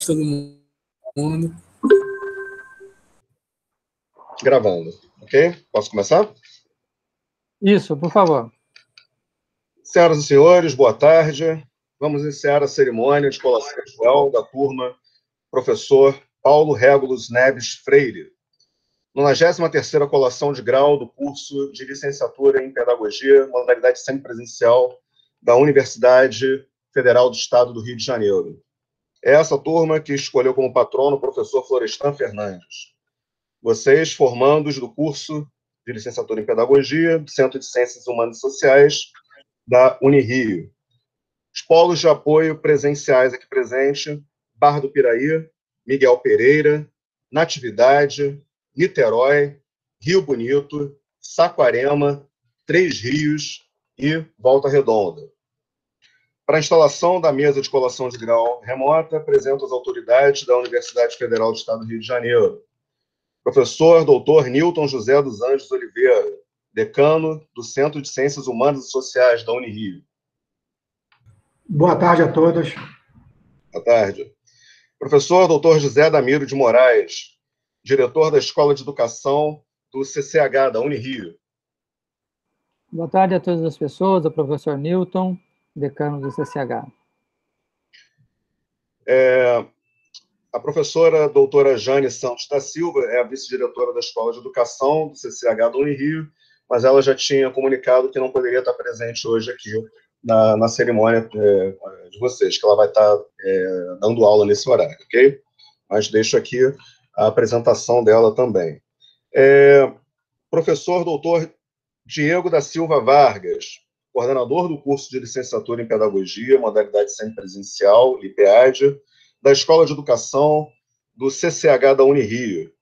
todo mundo. Gravando, ok? Posso começar? Isso, por favor. Senhoras e senhores, boa tarde. Vamos iniciar a cerimônia de colação de grau da turma professor Paulo Régulos Neves Freire, 93ª colação de grau do curso de licenciatura em Pedagogia, modalidade semipresencial da Universidade Federal do Estado do Rio de Janeiro. É essa turma que escolheu como patrono o professor Florestan Fernandes. Vocês, formandos do curso de licenciatura em Pedagogia, do Centro de Ciências Humanas e Sociais da Unirio. Os polos de apoio presenciais aqui presentes: Barra do Piraí, Miguel Pereira, Natividade, Niterói, Rio Bonito, Saquarema, Três Rios e Volta Redonda. Para a instalação da mesa de colação de grau remota, apresento as autoridades da Universidade Federal do Estado do Rio de Janeiro. Professor Dr. Newton José dos Anjos Oliveira, decano do Centro de Ciências Humanas e Sociais da Unirio. Boa tarde a todos. Boa tarde. Professor Dr. José Damiro de Moraes, diretor da Escola de Educação do CCH da Unirio. Boa tarde a todas as pessoas, o professor Newton, decano do CCH. A professora doutora Jane Santos da Silva é a vice-diretora da Escola de Educação do CCH da Unirio, mas ela já tinha comunicado que não poderia estar presente hoje aqui na cerimônia de vocês, que ela vai estar dando aula nesse horário, ok? Mas deixo aqui a apresentação dela também. Professor doutor Diego da Silva Vargas, coordenador do curso de licenciatura em Pedagogia, modalidade semipresencial, LIPEAD, da Escola de Educação do CCH da Unirio,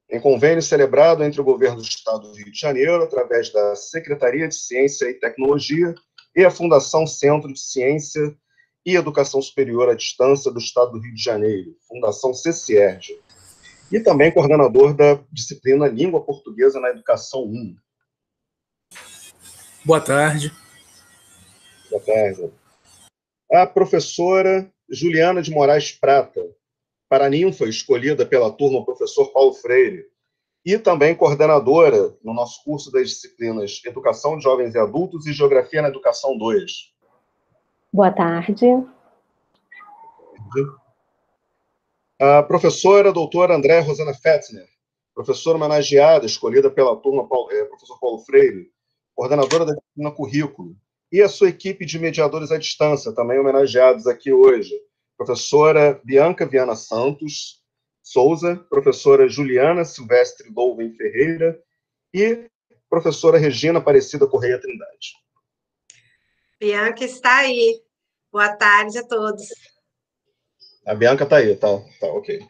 em convênio celebrado entre o Governo do Estado do Rio de Janeiro, através da Secretaria de Ciência e Tecnologia e a Fundação Centro de Ciência e Educação Superior à Distância do Estado do Rio de Janeiro, Fundação CCIERJ, e também coordenador da disciplina Língua Portuguesa na Educação 1. Boa tarde. Boa tarde. A professora Juliana de Moraes Prata, paraninfa escolhida pela turma professor Paulo Freire, e também coordenadora no nosso curso das disciplinas Educação de Jovens e Adultos e Geografia na Educação 2. Boa tarde. A professora doutora Andréa Rosana Fetzner, professora homenageada, escolhida pela turma professor Paulo Freire, coordenadora da disciplina Currículo, e a sua equipe de mediadores à distância, também homenageados aqui hoje, professora Bianca Viana Santos Souza, professora Juliana Silvestre Louven Ferreira e professora Regina Aparecida Correia Trindade. Bianca está aí. Boa tarde a todos. A Bianca está aí, tá ok.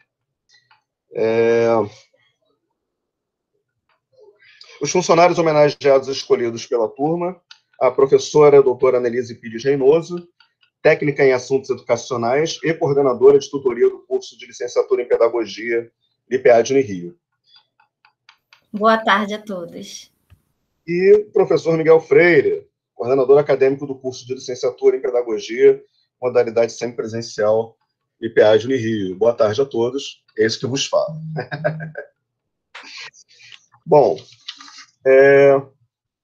Os funcionários homenageados escolhidos pela turma: a professora doutora Annelise Pires Reinoso, técnica em assuntos educacionais e coordenadora de tutoria do curso de licenciatura em Pedagogia LIPEAD Unirio. Boa tarde a todos. E o professor Miguel Freire, coordenador acadêmico do curso de licenciatura em Pedagogia, modalidade semipresencial LIPEAD Unirio. Boa tarde a todos, é isso que eu vos falo. Bom,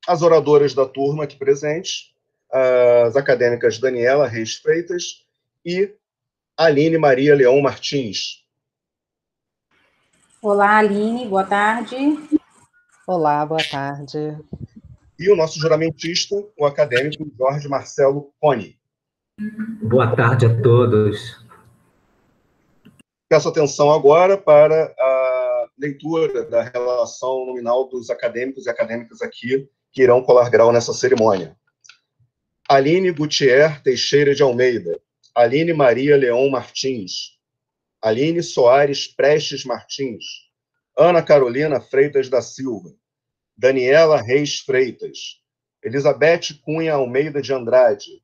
as oradoras da turma aqui presentes, as acadêmicas Daniela Reis Freitas e Aline Maria Leão Martins. Olá, Aline, boa tarde. Olá, boa tarde. E o nosso juramentista, o acadêmico Jorge Marcelo Coni. Boa tarde a todos. Peço atenção agora para a leitura da relação nominal dos acadêmicos e acadêmicas aqui que irão colar grau nessa cerimônia. Aline Gutierre Teixeira de Almeida, Aline Maria Leão Martins, Aline Soares Prestes Martins, Ana Carolina Freitas da Silva, Daniela Reis Freitas, Elizabeth Cunha Almeida de Andrade,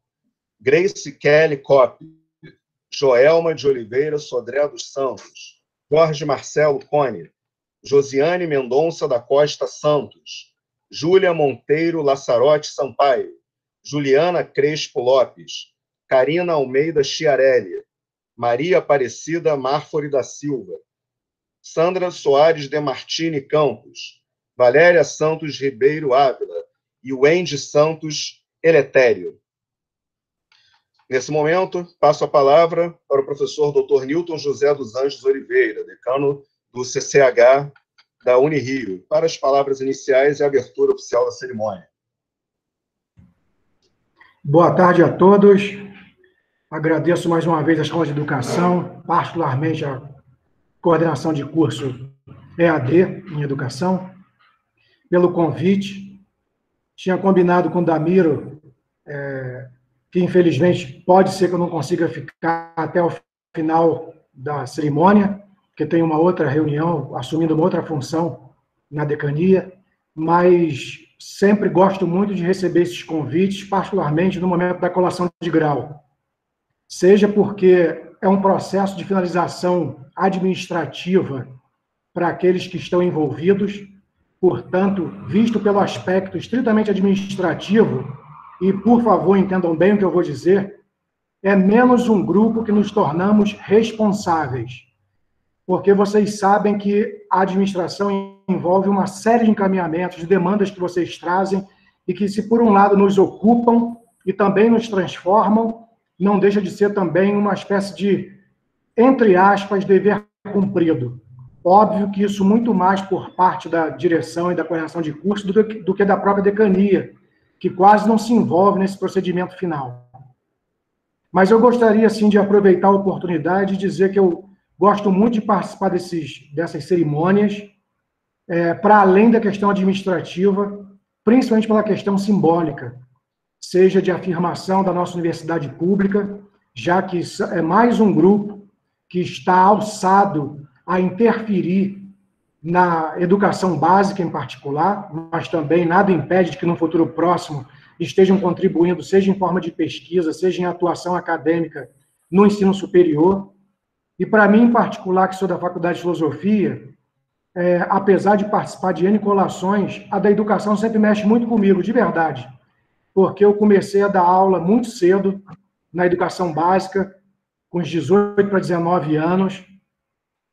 Grace Kelly Coppe, Joelma de Oliveira Sodré dos Santos, Jorge Marcelo Cone, Josiane Mendonça da Costa Santos, Júlia Monteiro Laçarote Sampaio, Juliana Crespo Lopes, Carina Almeida Chiarelli, Maria Aparecida Marfori da Silva, Sandra Soares de Martini Campos, Valéria Santos Ribeiro Ávila e Wendy Santos Eletério. Nesse momento, passo a palavra para o professor Dr. Newton José dos Anjos Oliveira, decano do CCH da Unirio, para as palavras iniciais e a abertura oficial da cerimônia. Boa tarde a todos. Agradeço mais uma vez a Escola de Educação, particularmente a coordenação de curso EAD em Educação, pelo convite. Tinha combinado com o Damiro, que infelizmente pode ser que eu não consiga ficar até o final da cerimônia, porque tem uma outra reunião, assumindo uma outra função na decania, mas sempre gosto muito de receber esses convites, particularmente no momento da colação de grau. Seja porque é um processo de finalização administrativa para aqueles que estão envolvidos, portanto, visto pelo aspecto estritamente administrativo, e, por favor, entendam bem o que eu vou dizer, é menos um grupo que nos tornamos responsáveis, porque vocês sabem que a administração envolve uma série de encaminhamentos, de demandas que vocês trazem, e que, se por um lado nos ocupam e também nos transformam, não deixa de ser também uma espécie de, entre aspas, dever cumprido. Óbvio que isso muito mais por parte da direção e da coordenação de curso do que da própria decania, que quase não se envolve nesse procedimento final. Mas eu gostaria, sim, de aproveitar a oportunidade e dizer que eu gosto muito de participar dessas cerimônias, para além da questão administrativa, principalmente pela questão simbólica, seja de afirmação da nossa universidade pública, já que é mais um grupo que está alçado a interferir na educação básica em particular, mas também nada impede de que no futuro próximo estejam contribuindo, seja em forma de pesquisa, seja em atuação acadêmica no ensino superior. E para mim, em particular, que sou da Faculdade de Filosofia, apesar de participar de N colações, a da educação sempre mexe muito comigo, de verdade, porque eu comecei a dar aula muito cedo na educação básica, com os 18 para 19 anos,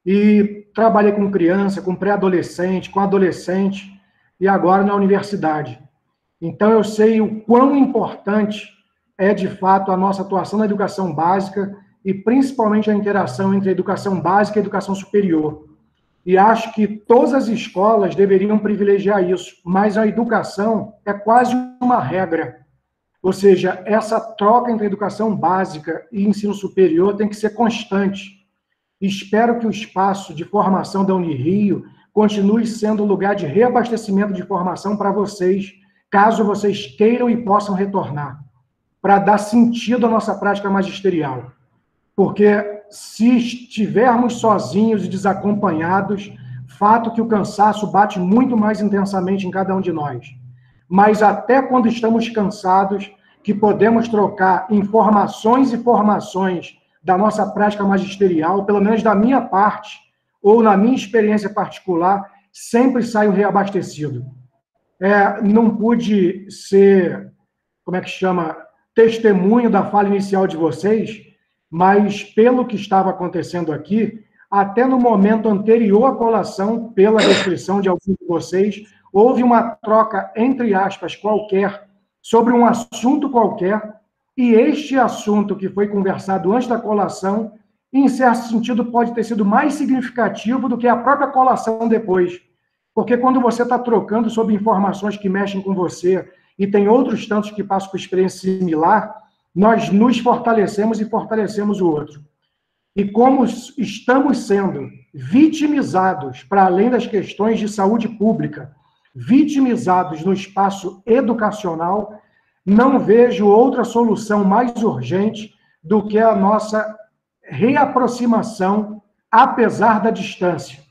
e trabalhei com criança, com pré-adolescente, com adolescente, e agora na universidade. Então, eu sei o quão importante é, de fato, a nossa atuação na educação básica e, principalmente, a interação entre a educação básica e a educação superior. E acho que todas as escolas deveriam privilegiar isso, mas a educação é quase uma regra. Ou seja, essa troca entre educação básica e ensino superior tem que ser constante. Espero que o espaço de formação da Unirio continue sendo um lugar de reabastecimento de formação para vocês, caso vocês queiram e possam retornar, para dar sentido à nossa prática magisterial. Porque se estivermos sozinhos e desacompanhados, fato que o cansaço bate muito mais intensamente em cada um de nós. Mas até quando estamos cansados, que podemos trocar informações e formações da nossa prática magisterial, pelo menos da minha parte, ou na minha experiência particular, sempre saio reabastecido. Não pude ser, testemunho da fala inicial de vocês, mas pelo que estava acontecendo aqui, até no momento anterior à colação, pela descrição de alguns de vocês, houve uma troca, entre aspas, qualquer, sobre um assunto qualquer, e este assunto que foi conversado antes da colação, em certo sentido, pode ter sido mais significativo do que a própria colação depois. Porque quando você está trocando sobre informações que mexem com você, e tem outros tantos que passam por experiência similar, nós nos fortalecemos e fortalecemos o outro. E como estamos sendo vitimizados, para além das questões de saúde pública, vitimizados no espaço educacional, não vejo outra solução mais urgente do que a nossa reaproximação, apesar da distância.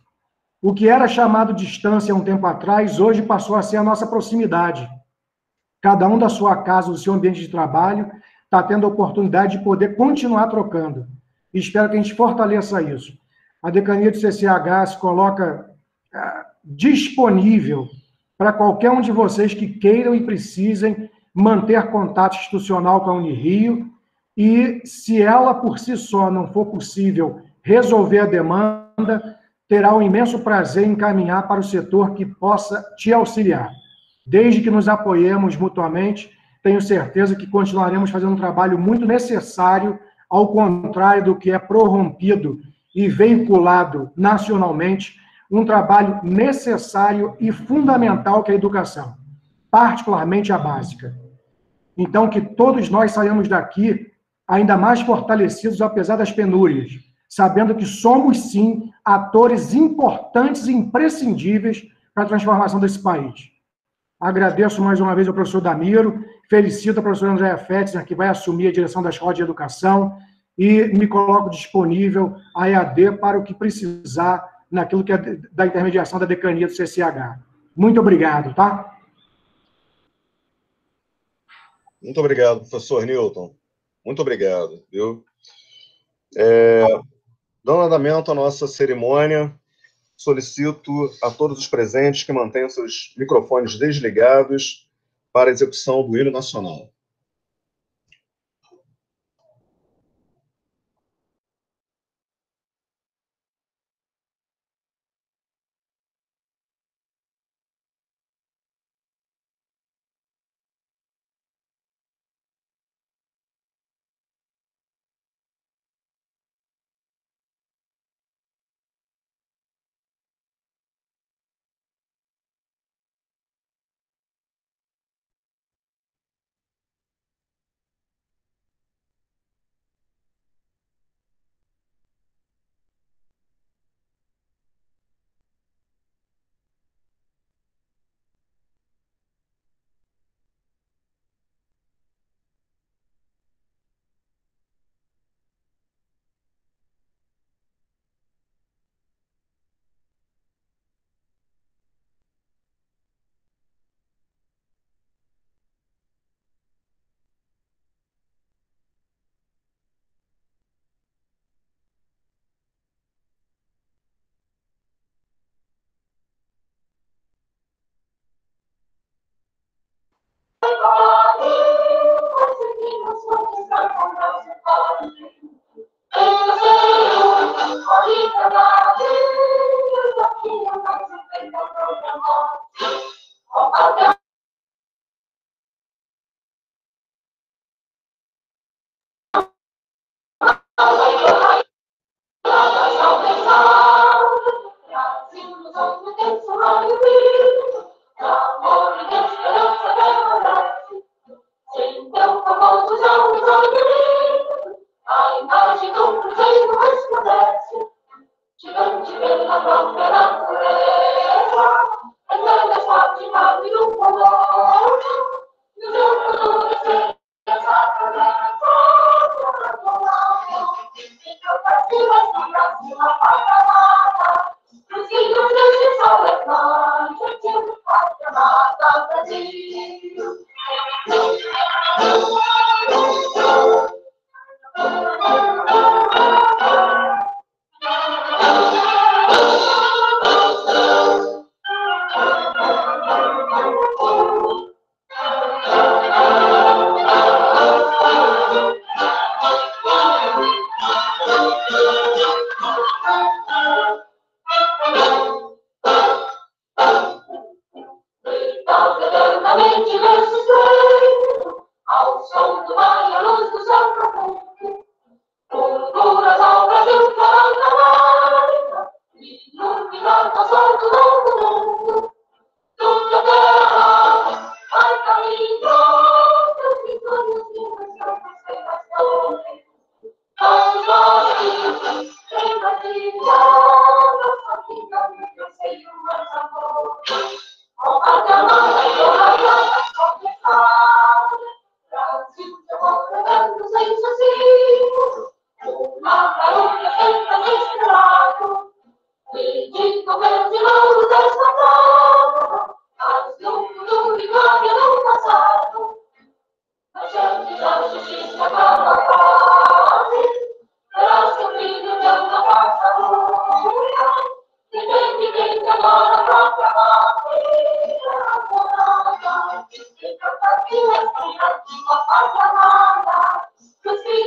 O que era chamado distância há um tempo atrás, hoje passou a ser a nossa proximidade. Cada um da sua casa, do seu ambiente de trabalho, está tendo a oportunidade de poder continuar trocando. E espero que a gente fortaleça isso. A decania do CCH se coloca disponível para qualquer um de vocês que queiram e precisem manter contato institucional com a Unirio, e, se ela por si só não for possível resolver a demanda, terá um imenso prazer em encaminhar para o setor que possa te auxiliar. Desde que nos apoiemos mutuamente, tenho certeza que continuaremos fazendo um trabalho muito necessário, ao contrário do que é prorrompido e veiculado nacionalmente, um trabalho necessário e fundamental que é a educação, particularmente a básica. Então, que todos nós saiamos daqui ainda mais fortalecidos, apesar das penúrias, sabendo que somos, sim, atores importantes e imprescindíveis para a transformação desse país. Agradeço mais uma vez ao professor Damiro, felicito a professora Andréa Fetzner, que vai assumir a direção da Escola de Educação, e me coloco disponível à EAD para o que precisar naquilo que é da intermediação da decania do CCH. Muito obrigado, tá? Muito obrigado, professor Newton. Muito obrigado, viu? Dando andamento à nossa cerimônia, solicito a todos os presentes que mantenham seus microfones desligados para a execução do hino nacional. Thank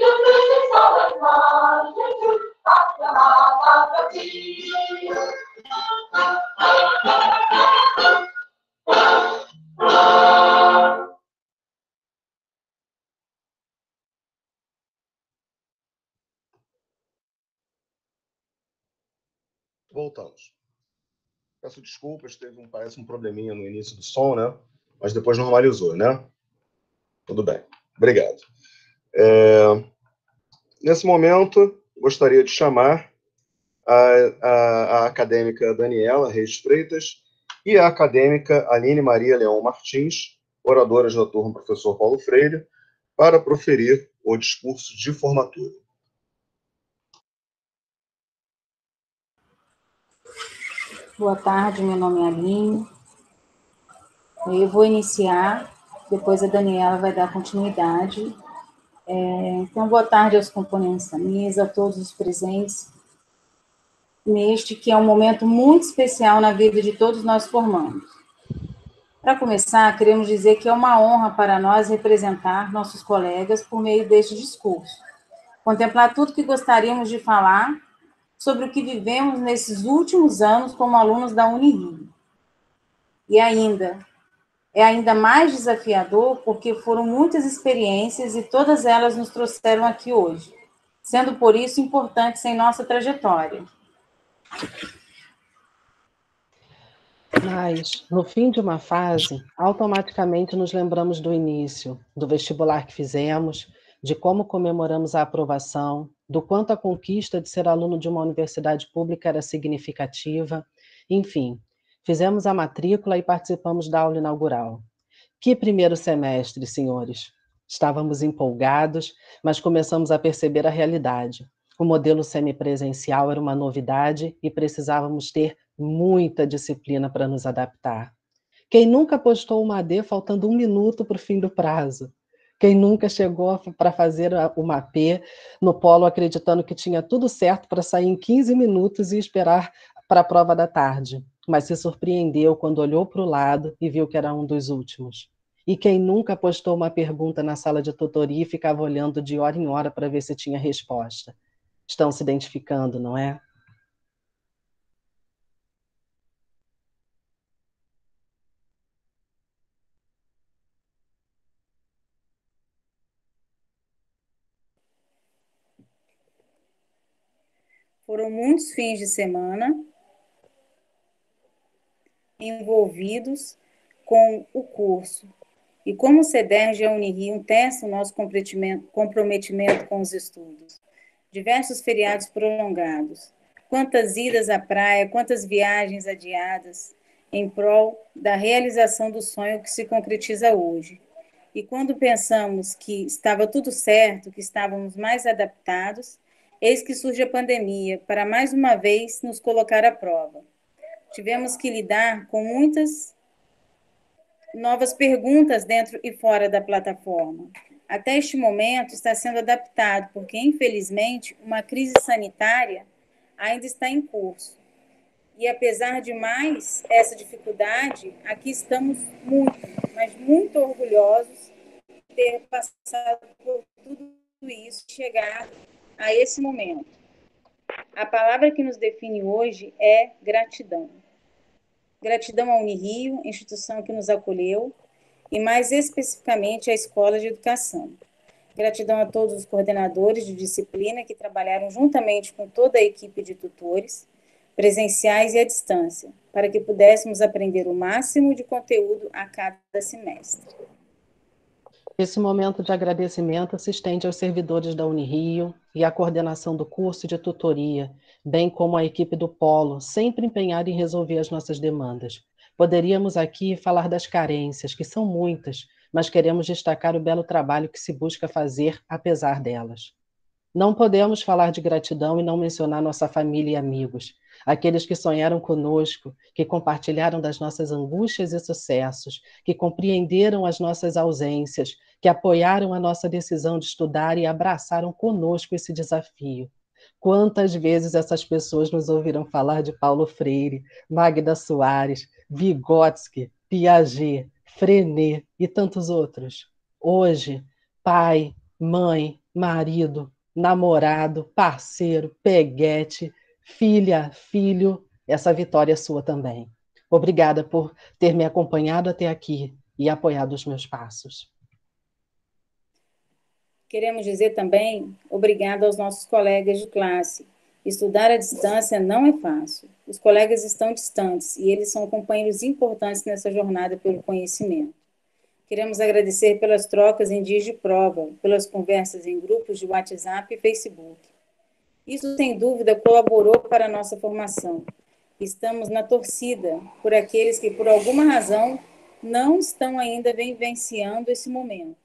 you. Voltamos. Peço desculpas, parece um probleminha no início do som, né? Mas depois normalizou, né? Tudo bem. Obrigado. Nesse momento, gostaria de chamar a acadêmica Daniela Reis Freitas e a acadêmica Aline Maria Leão Martins, oradoras da turma Professor Paulo Freire, para proferir o discurso de formatura. Boa tarde, meu nome é Aline. Eu vou iniciar, depois a Daniela vai dar continuidade. Então, boa tarde aos componentes da mesa, a todos os presentes, neste que é um momento muito especial na vida de todos nós formandos. Para começar, queremos dizer que é uma honra para nós representar nossos colegas por meio deste discurso, contemplar tudo que gostaríamos de falar sobre o que vivemos nesses últimos anos como alunos da Unirio. E é ainda mais desafiador porque foram muitas experiências e todas elas nos trouxeram aqui hoje, sendo por isso importantes em nossa trajetória. Mas, no fim de uma fase, automaticamente nos lembramos do início, do vestibular que fizemos, de como comemoramos a aprovação, do quanto a conquista de ser aluno de uma universidade pública era significativa. Enfim, fizemos a matrícula e participamos da aula inaugural. Que primeiro semestre, senhores! Estávamos empolgados, mas começamos a perceber a realidade. O modelo semipresencial era uma novidade e precisávamos ter muita disciplina para nos adaptar. Quem nunca postou uma AD faltando 1 minuto para o fim do prazo? Quem nunca chegou para fazer uma AP no polo acreditando que tinha tudo certo para sair em 15 minutos e esperar para a prova da tarde, mas se surpreendeu quando olhou para o lado e viu que era um dos últimos? E quem nunca postou uma pergunta na sala de tutoria e ficava olhando de hora em hora para ver se tinha resposta? Estão se identificando, não é? Foram muitos fins de semana envolvidos com o curso. E como o CEDERJ e a Unirio testam o nosso comprometimento com os estudos. Diversos feriados prolongados. Quantas idas à praia, quantas viagens adiadas em prol da realização do sonho que se concretiza hoje. E quando pensamos que estava tudo certo, que estávamos mais adaptados, eis que surge a pandemia, para mais uma vez nos colocar à prova. Tivemos que lidar com muitas novas perguntas dentro e fora da plataforma. Até este momento está sendo adaptado, porque, infelizmente, uma crise sanitária ainda está em curso. E, apesar de mais essa dificuldade, aqui estamos muito, mas muito orgulhosos de ter passado por tudo isso e chegado a esse momento. A palavra que nos define hoje é gratidão. Gratidão à Unirio, instituição que nos acolheu, e mais especificamente à Escola de Educação. Gratidão a todos os coordenadores de disciplina que trabalharam juntamente com toda a equipe de tutores, presenciais e à distância, para que pudéssemos aprender o máximo de conteúdo a cada semestre. Esse momento de agradecimento se estende aos servidores da Unirio e à coordenação do curso de tutoria, bem como à equipe do Polo, sempre empenhada em resolver as nossas demandas. Poderíamos aqui falar das carências, que são muitas, mas queremos destacar o belo trabalho que se busca fazer apesar delas. Não podemos falar de gratidão e não mencionar nossa família e amigos, aqueles que sonharam conosco, que compartilharam das nossas angústias e sucessos, que compreenderam as nossas ausências, que apoiaram a nossa decisão de estudar e abraçaram conosco esse desafio. Quantas vezes essas pessoas nos ouviram falar de Paulo Freire, Magda Soares, Vygotsky, Piaget, Freinet e tantos outros. Hoje, pai, mãe, marido, namorado, parceiro, peguete, filha, filho, essa vitória é sua também. Obrigada por ter me acompanhado até aqui e apoiado os meus passos. Queremos dizer também obrigado aos nossos colegas de classe. Estudar à distância não é fácil. Os colegas estão distantes e eles são companheiros importantes nessa jornada pelo conhecimento. Queremos agradecer pelas trocas em dias de prova, pelas conversas em grupos de WhatsApp e Facebook. Isso, sem dúvida, colaborou para a nossa formação. Estamos na torcida por aqueles que, por alguma razão, não estão ainda vivenciando esse momento,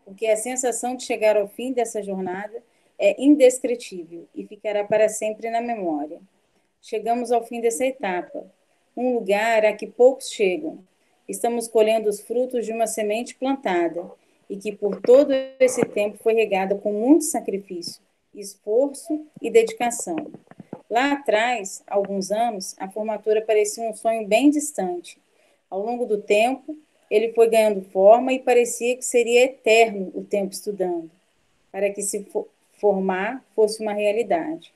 porque a sensação de chegar ao fim dessa jornada é indescritível e ficará para sempre na memória. Chegamos ao fim dessa etapa, um lugar a que poucos chegam. Estamos colhendo os frutos de uma semente plantada e que por todo esse tempo foi regada com muito sacrifício, esforço e dedicação. Lá atrás, há alguns anos, a formatura parecia um sonho bem distante. Ao longo do tempo, ele foi ganhando forma e parecia que seria eterno o tempo estudando, para que se formar fosse uma realidade.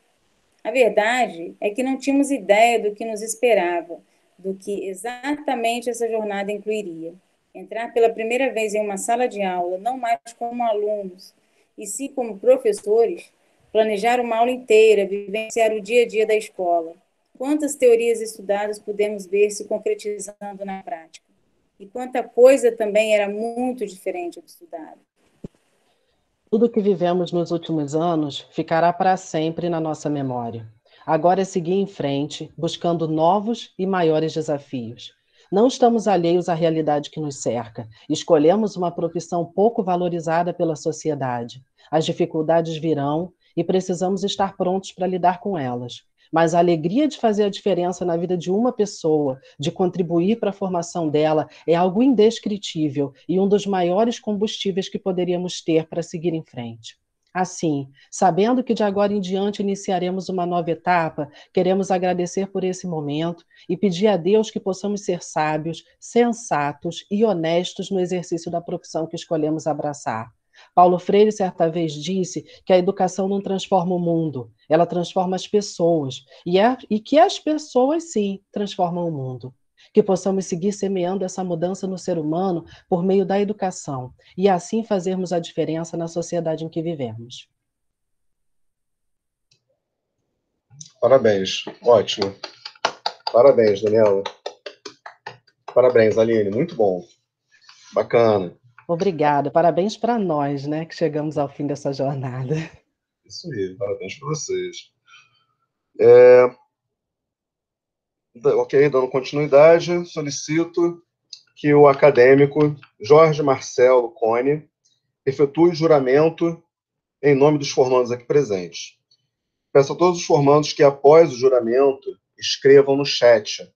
A verdade é que não tínhamos ideia do que nos esperava, do que exatamente essa jornada incluiria. Entrar pela primeira vez em uma sala de aula, não mais como alunos, e sim como professores, planejar uma aula inteira, vivenciar o dia a dia da escola. Quantas teorias estudadas pudemos ver se concretizando na prática? E quanta coisa também era muito diferente do estudado. Tudo que vivemos nos últimos anos ficará para sempre na nossa memória. Agora é seguir em frente, buscando novos e maiores desafios. Não estamos alheios à realidade que nos cerca. Escolhemos uma profissão pouco valorizada pela sociedade. As dificuldades virão e precisamos estar prontos para lidar com elas. Mas a alegria de fazer a diferença na vida de uma pessoa, de contribuir para a formação dela, é algo indescritível e um dos maiores combustíveis que poderíamos ter para seguir em frente. Assim, sabendo que de agora em diante iniciaremos uma nova etapa, queremos agradecer por esse momento e pedir a Deus que possamos ser sábios, sensatos e honestos no exercício da profissão que escolhemos abraçar. Paulo Freire certa vez disse que a educação não transforma o mundo, ela transforma as pessoas, e que as pessoas, sim, transformam o mundo. Que possamos seguir semeando essa mudança no ser humano por meio da educação, e assim fazermos a diferença na sociedade em que vivemos. Parabéns, ótimo. Parabéns, Daniela. Parabéns, Aline, muito bom. Bacana. Obrigada, parabéns para nós, né, que chegamos ao fim dessa jornada. Isso aí, parabéns para vocês. Ok, dando continuidade, solicito que o acadêmico Jorge Marcelo Cone efetue o juramento em nome dos formandos aqui presentes. Peço a todos os formandos que, após o juramento, escrevam no chat: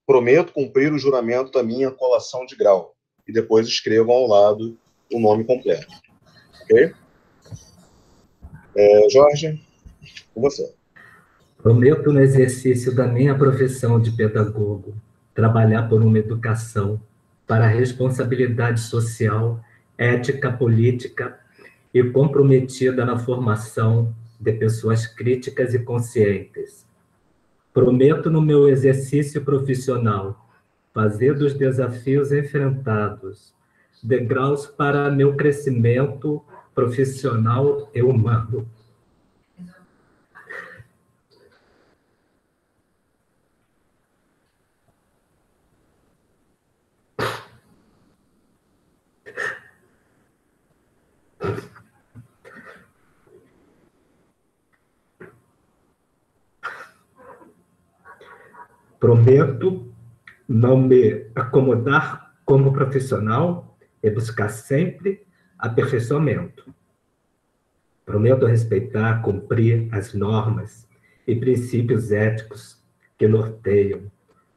prometo cumprir o juramento da minha colação de grau. E depois escrevam ao lado o nome completo. Ok? Jorge, com você. Prometo, no exercício da minha profissão de pedagogo, trabalhar por uma educação para a responsabilidade social, ética, política e comprometida na formação de pessoas críticas e conscientes. Prometo, no meu exercício profissional, fazer dos desafios enfrentados degraus para meu crescimento profissional e humano. Prometo não me acomodar como profissional e buscar sempre aperfeiçoamento. Prometo respeitar, cumprir as normas e princípios éticos que norteiam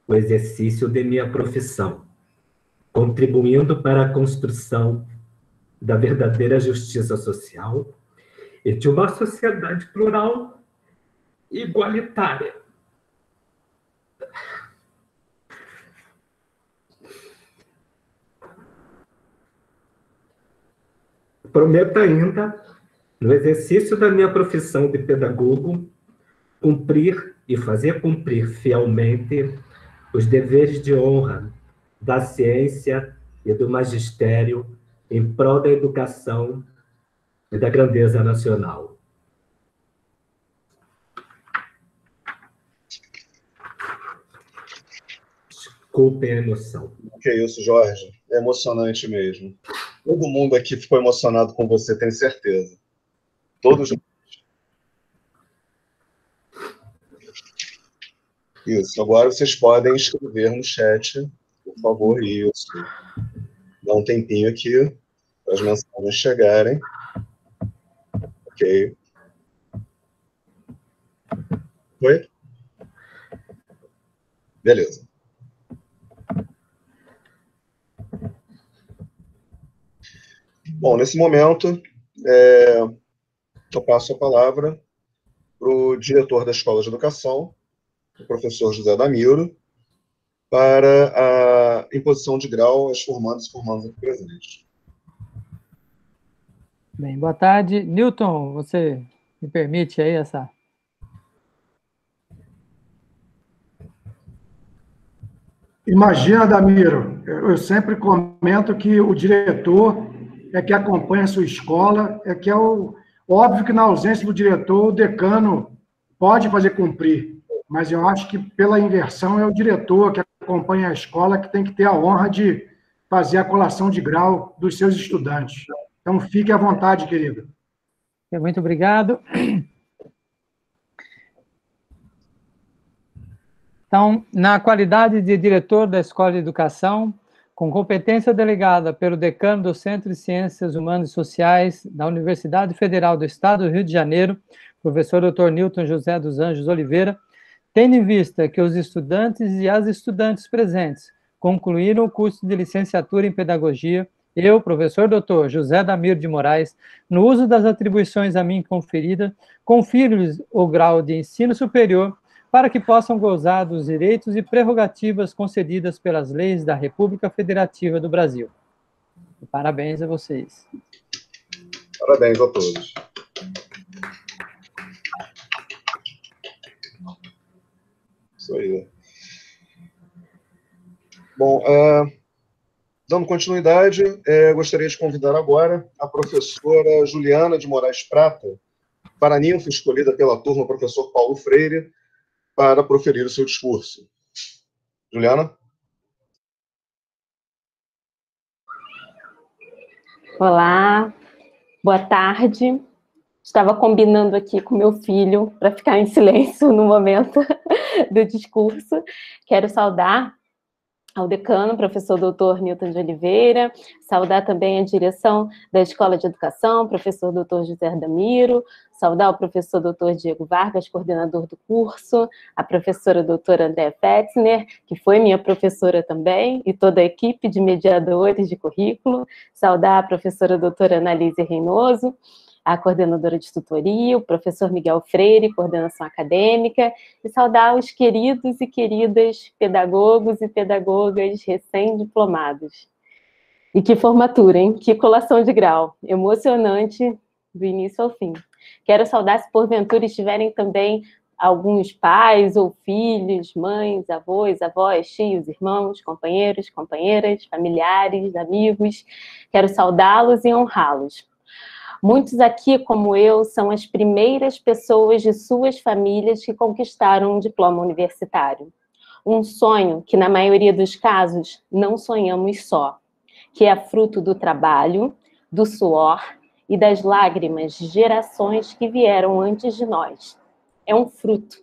o exercício de minha profissão, contribuindo para a construção da verdadeira justiça social e de uma sociedade plural e igualitária. Prometo ainda, no exercício da minha profissão de pedagogo, cumprir e fazer cumprir fielmente os deveres de honra da ciência e do magistério em prol da educação e da grandeza nacional. Desculpem a emoção. Que isso, Jorge. É emocionante mesmo. Todo mundo aqui ficou emocionado com você, tenho certeza. Todos. Isso. Agora vocês podem escrever no chat, por favor, isso. Dá um tempinho aqui para as mensagens chegarem. Ok. Foi? Beleza. Bom, nesse momento, eu passo a palavra para o diretor da Escola de Educação, o professor José Damiro, para a imposição de grau aos formandos e formandas aqui presentes. Bem, boa tarde. Newton, você me permite aí essa... Imagina, Damiro, eu sempre comento que o diretor é que acompanha a sua escola, é que é óbvio que na ausência do diretor, o decano pode fazer cumprir, mas eu acho que pela inversão é o diretor que acompanha a escola que tem que ter a honra de fazer a colação de grau dos seus estudantes. Então, fique à vontade, querido. Muito obrigado. Então, na qualidade de diretor da Escola de Educação, com competência delegada pelo decano do Centro de Ciências Humanas e Sociais da Universidade Federal do Estado do Rio de Janeiro, professor Dr. Newton José dos Anjos Oliveira, tendo em vista que os estudantes e as estudantes presentes concluíram o curso de licenciatura em Pedagogia, eu, professor Dr. José Damiro de Moraes, no uso das atribuições a mim conferidas, confiro-lhes o grau de ensino superior para que possam gozar dos direitos e prerrogativas concedidas pelas leis da República Federativa do Brasil. E parabéns a vocês. Parabéns a todos. Isso aí. Bom, dando continuidade, gostaria de convidar agora a professora Juliana de Moraes Prata, paraninfo escolhida pela turma professor Paulo Freire, para proferir o seu discurso. Juliana? Olá, boa tarde. Estava combinando aqui com meu filho para ficar em silêncio no momento do discurso. Quero saudar ao decano, professor Dr. Newton de Oliveira, saudar também a direção da Escola de Educação, professor Dr. José Damiro, saudar o professor Dr. Diego Vargas, coordenador do curso, a professora doutora Andréa Fetzner, que foi minha professora também, e toda a equipe de mediadores de currículo, saudar a professora doutora Analise Reinoso, a coordenadora de tutoria, o professor Miguel Freire, coordenação acadêmica, e saudar os queridos e queridas pedagogos e pedagogas recém-diplomados. E que formatura, hein? Que colação de grau, emocionante do início ao fim. Quero saudar se porventura estiverem também alguns pais ou filhos, mães, avós, tios, irmãos, companheiros, companheiras, familiares, amigos. Quero saudá-los e honrá-los. Muitos aqui, como eu, são as primeiras pessoas de suas famílias que conquistaram um diploma universitário. Um sonho que, na maioria dos casos, não sonhamos só, que é fruto do trabalho, do suor e das lágrimas de gerações que vieram antes de nós. É um fruto.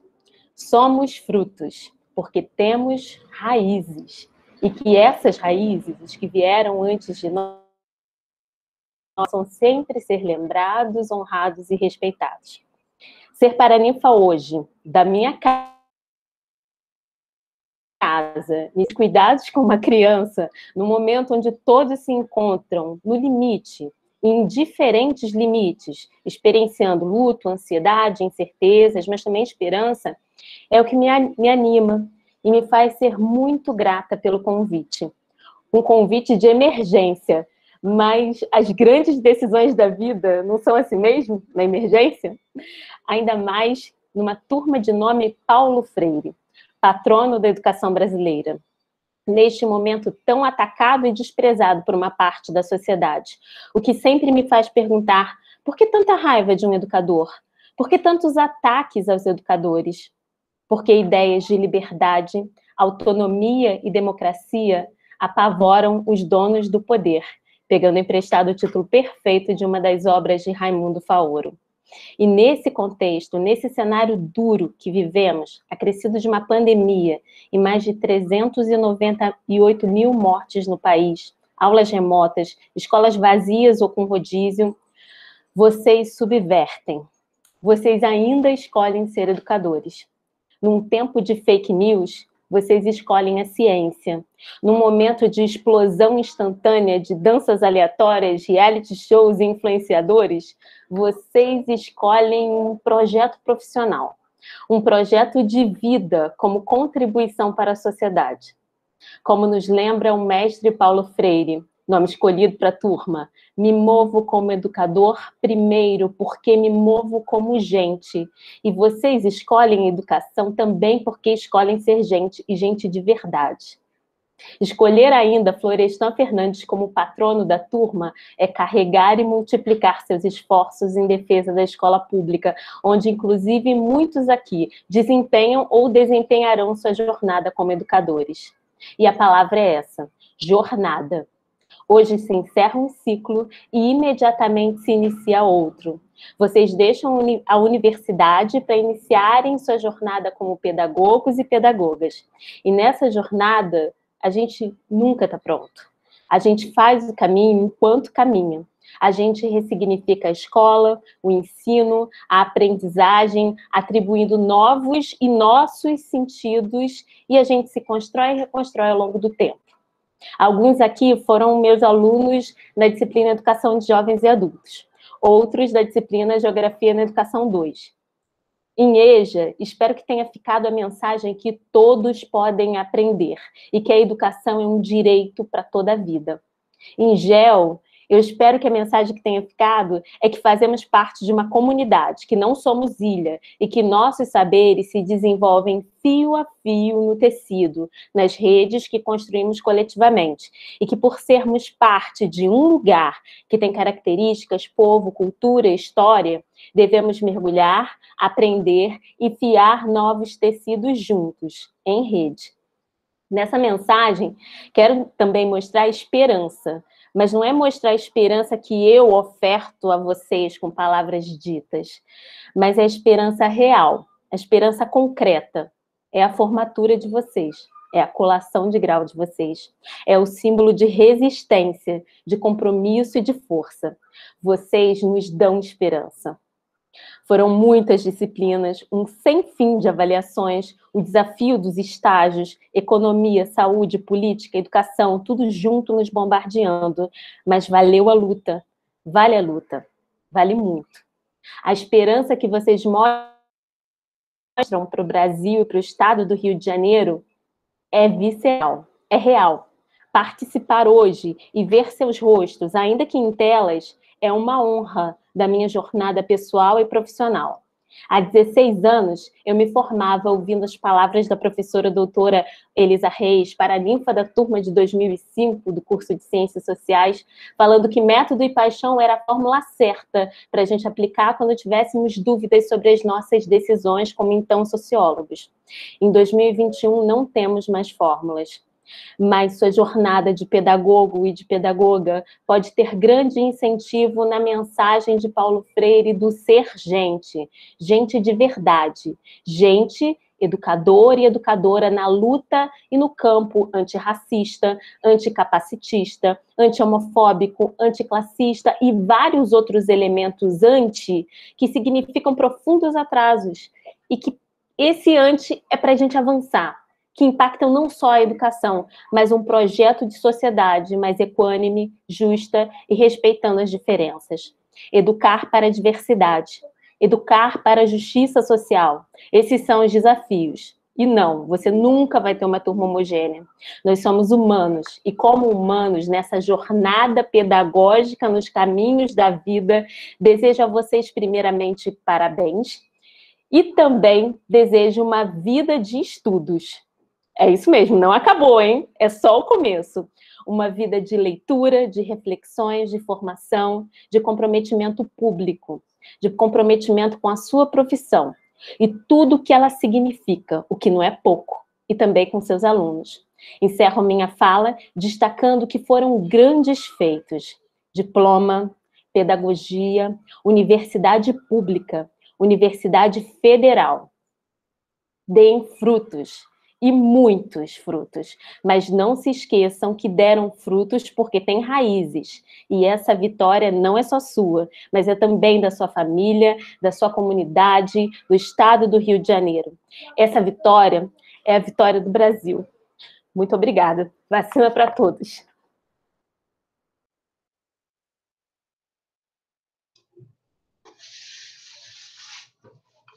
Somos frutos, porque temos raízes. E que essas raízes, os que vieram antes de nós, possam sempre ser lembrados, honrados e respeitados. Ser paraninfa hoje, da minha casa, me cuidados com uma criança, no momento onde todos se encontram no limite, em diferentes limites, experienciando luto, ansiedade, incertezas, mas também esperança, é o que me anima e me faz ser muito grata pelo convite. Um convite de emergência, mas as grandes decisões da vida não são assim mesmo, na emergência? Ainda mais numa turma de nome Paulo Freire, patrono da educação brasileira. Neste momento tão atacado e desprezado por uma parte da sociedade, o que sempre me faz perguntar: por que tanta raiva de um educador? Por que tantos ataques aos educadores? Porque ideias de liberdade, autonomia e democracia apavoram os donos do poder, pegando emprestado o título perfeito de uma das obras de Raimundo Faoro. E nesse contexto, nesse cenário duro que vivemos, acrescido de uma pandemia e mais de 398 mil mortes no país, aulas remotas, escolas vazias ou com rodízio, vocês subvertem. Vocês ainda escolhem ser educadores. Num tempo de fake news, vocês escolhem a ciência. Num momento de explosão instantânea de danças aleatórias, reality shows e influenciadores, vocês escolhem um projeto profissional, um projeto de vida como contribuição para a sociedade. Como nos lembra o mestre Paulo Freire, nome escolhido para a turma: me movo como educador primeiro porque me movo como gente. E vocês escolhem educação também porque escolhem ser gente, e gente de verdade. Escolher ainda Florestan Fernandes como patrono da turma é carregar e multiplicar seus esforços em defesa da escola pública, onde inclusive muitos aqui desempenham ou desempenharão sua jornada como educadores. E a palavra é essa: jornada. Hoje se encerra um ciclo e imediatamente se inicia outro. Vocês deixam a universidade para iniciarem sua jornada como pedagogos e pedagogas. E nessa jornada, a gente nunca está pronto. A gente faz o caminho enquanto caminha. A gente ressignifica a escola, o ensino, a aprendizagem, atribuindo novos e nossos sentidos, e a gente se constrói e reconstrói ao longo do tempo. Alguns aqui foram meus alunos na disciplina Educação de Jovens e Adultos, outros da disciplina Geografia na Educação 2. Em EJA, espero que tenha ficado a mensagem que todos podem aprender e que a educação é um direito para toda a vida. Em GEL, eu espero que a mensagem que tenha ficado é que fazemos parte de uma comunidade, que não somos ilha e que nossos saberes se desenvolvem fio a fio no tecido, nas redes que construímos coletivamente, e que por sermos parte de um lugar que tem características, povo, cultura, história, devemos mergulhar, aprender e fiar novos tecidos juntos, em rede. Nessa mensagem, quero também mostrar esperança, mas não é mostrar a esperança que eu oferto a vocês com palavras ditas, mas é a esperança real, a esperança concreta. É a formatura de vocês, é a colação de grau de vocês, é o símbolo de resistência, de compromisso e de força. Vocês nos dão esperança. Foram muitas disciplinas, um sem fim de avaliações, o desafio dos estágios, economia, saúde, política, educação, tudo junto nos bombardeando. Mas valeu a luta, vale muito. A esperança que vocês mostram para o Brasil e para o estado do Rio de Janeiro é visceral, é real. Participar hoje e ver seus rostos, ainda que em telas, é uma honra da minha jornada pessoal e profissional. Há 16 anos, eu me formava ouvindo as palavras da professora doutora Elisa Reis, paraninfa da turma de 2005 do curso de Ciências Sociais, falando que método e paixão era a fórmula certa para a gente aplicar quando tivéssemos dúvidas sobre as nossas decisões como então sociólogos. Em 2021, não temos mais fórmulas. Mas sua jornada de pedagogo e de pedagoga pode ter grande incentivo na mensagem de Paulo Freire do ser gente, gente de verdade, gente educador e educadora na luta e no campo antirracista, anticapacitista, anti-homofóbico, anticlassista e vários outros elementos anti que significam profundos atrasos e que esse anti é para a gente avançar, que impactam não só a educação, mas um projeto de sociedade mais equânime, justa e respeitando as diferenças. Educar para a diversidade, educar para a justiça social. Esses são os desafios. E não, você nunca vai ter uma turma homogênea. Nós somos humanos, e como humanos, nessa jornada pedagógica nos caminhos da vida, desejo a vocês, primeiramente, parabéns, E também desejo uma vida de estudos. É isso mesmo, não acabou, hein? É só o começo. Uma vida de leitura, de reflexões, de formação, de comprometimento público, de comprometimento com a sua profissão e tudo o que ela significa, o que não é pouco, e também com seus alunos. Encerro minha fala destacando que foram grandes feitos: diploma, pedagogia, universidade pública, universidade federal. Deem frutos, e muitos frutos, mas não se esqueçam que deram frutos porque têm raízes, e essa vitória não é só sua, mas é também da sua família, da sua comunidade, do estado do Rio de Janeiro. Essa vitória é a vitória do Brasil. Muito obrigada. Vacina para todos.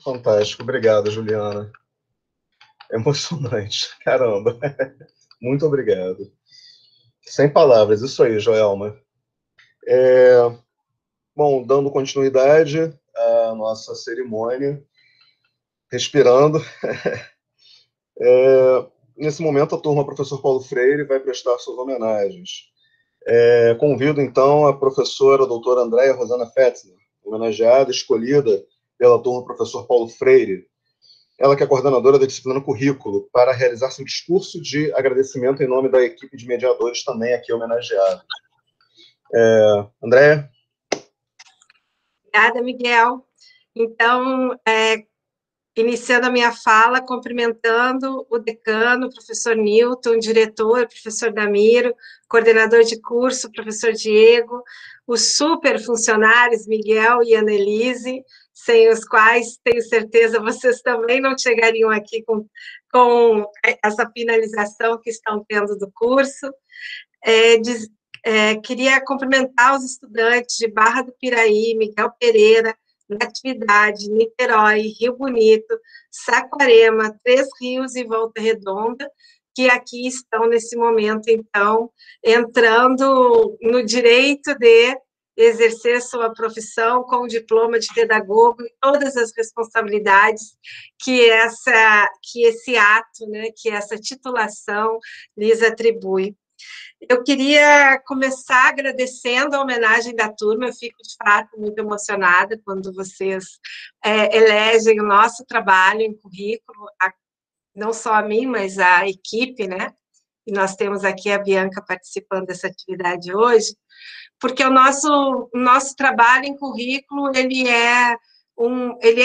Fantástico, obrigado, Juliana. Emocionante, caramba. Muito obrigado. Sem palavras, isso aí, Joelma. Bom, dando continuidade à nossa cerimônia, respirando. Nesse momento, a turma Professor Paulo Freire vai prestar suas homenagens. Convido, então, a professora a doutora Andréia Rosana Fetzner, homenageada, escolhida pela turma Professor Paulo Freire, ela que é coordenadora da disciplina Currículo, para realizar seu discurso de agradecimento em nome da equipe de mediadores também aqui homenageados. Andréia? Obrigada, Miguel. Então, iniciando a minha fala, cumprimentando o decano, o professor Newton, diretor, professor Damiro, coordenador de curso, professor Diego, os super funcionários, Miguel e Annelise, sem os quais, tenho certeza, vocês também não chegariam aqui com essa finalização que estão tendo do curso. Queria cumprimentar os estudantes de Barra do Piraí, Miguel Pereira, Natividade, Niterói, Rio Bonito, Saquarema, Três Rios e Volta Redonda, que aqui estão nesse momento, então, entrando no direito de exercer sua profissão com o diploma de pedagogo e todas as responsabilidades que esse ato, né, que essa titulação lhes atribui. Eu queria começar agradecendo a homenagem da turma, eu fico, de fato, muito emocionada quando vocês elegem o nosso trabalho em currículo, não só a mim, mas a equipe, né? E nós temos aqui a Bianca participando dessa atividade hoje, porque o nosso trabalho em currículo, ele é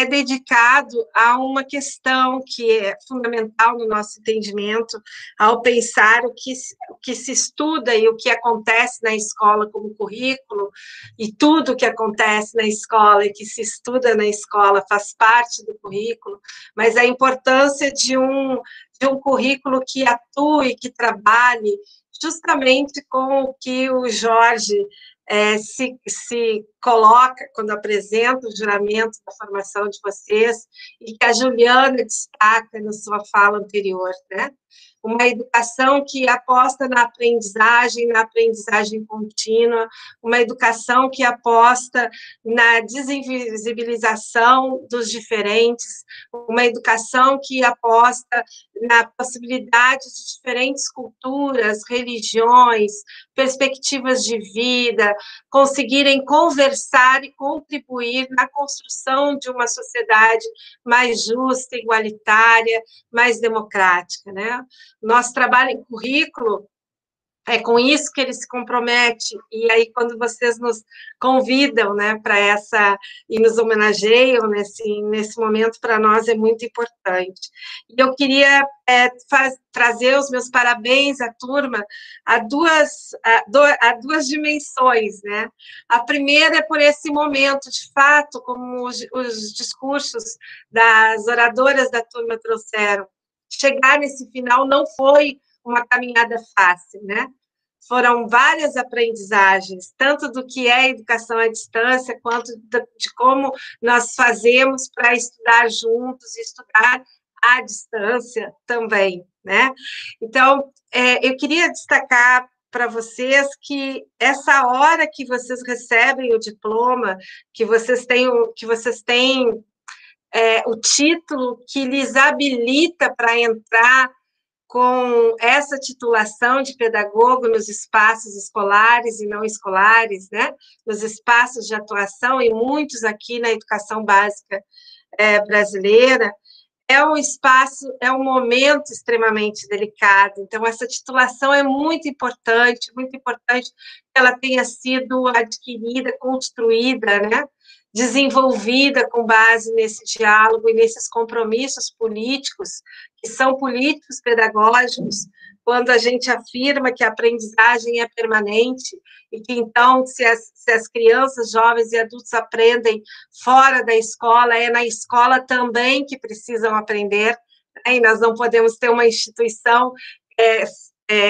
dedicado a uma questão que é fundamental no nosso entendimento, ao pensar o que se estuda e o que acontece na escola como currículo, e tudo o que acontece na escola e que se estuda na escola faz parte do currículo, mas a importância de um currículo que atue, que trabalhe, justamente com o que o Jorge se coloca quando apresenta o juramento da formação de vocês, e que a Juliana destaca na sua fala anterior, né? Uma educação que aposta na aprendizagem contínua, uma educação que aposta na desinvisibilização dos diferentes, uma educação que aposta na possibilidade de diferentes culturas, religiões, perspectivas de vida, conseguirem conversar e contribuir na construção de uma sociedade mais justa, igualitária, mais democrática, né? Nosso trabalho em currículo é com isso que ele se compromete, e aí quando vocês nos convidam, né, para e nos homenageiam nesse momento, para nós é muito importante. E eu queria trazer os meus parabéns à turma a duas dimensões, né? A primeira é por esse momento, de fato, como os discursos das oradoras da turma trouxeram, chegar nesse final não foi uma caminhada fácil, né? Foram várias aprendizagens, tanto do que é educação à distância, quanto de como nós fazemos para estudar juntos e estudar à distância também, né? Então, eu queria destacar para vocês que essa hora que vocês recebem o diploma, que vocês têm o título que lhes habilita para entrar com essa titulação de pedagogo nos espaços escolares e não escolares, né? Nos espaços de atuação, e muitos aqui na educação básica brasileira, é um espaço, é um momento extremamente delicado. Então, essa titulação é muito importante que ela tenha sido adquirida, construída, né? Desenvolvida com base nesse diálogo e nesses compromissos políticos, que são políticos pedagógicos, quando a gente afirma que a aprendizagem é permanente e que, então, se as crianças, jovens e adultos aprendem fora da escola, é na escola também que precisam aprender, né? E nós não podemos ter uma instituição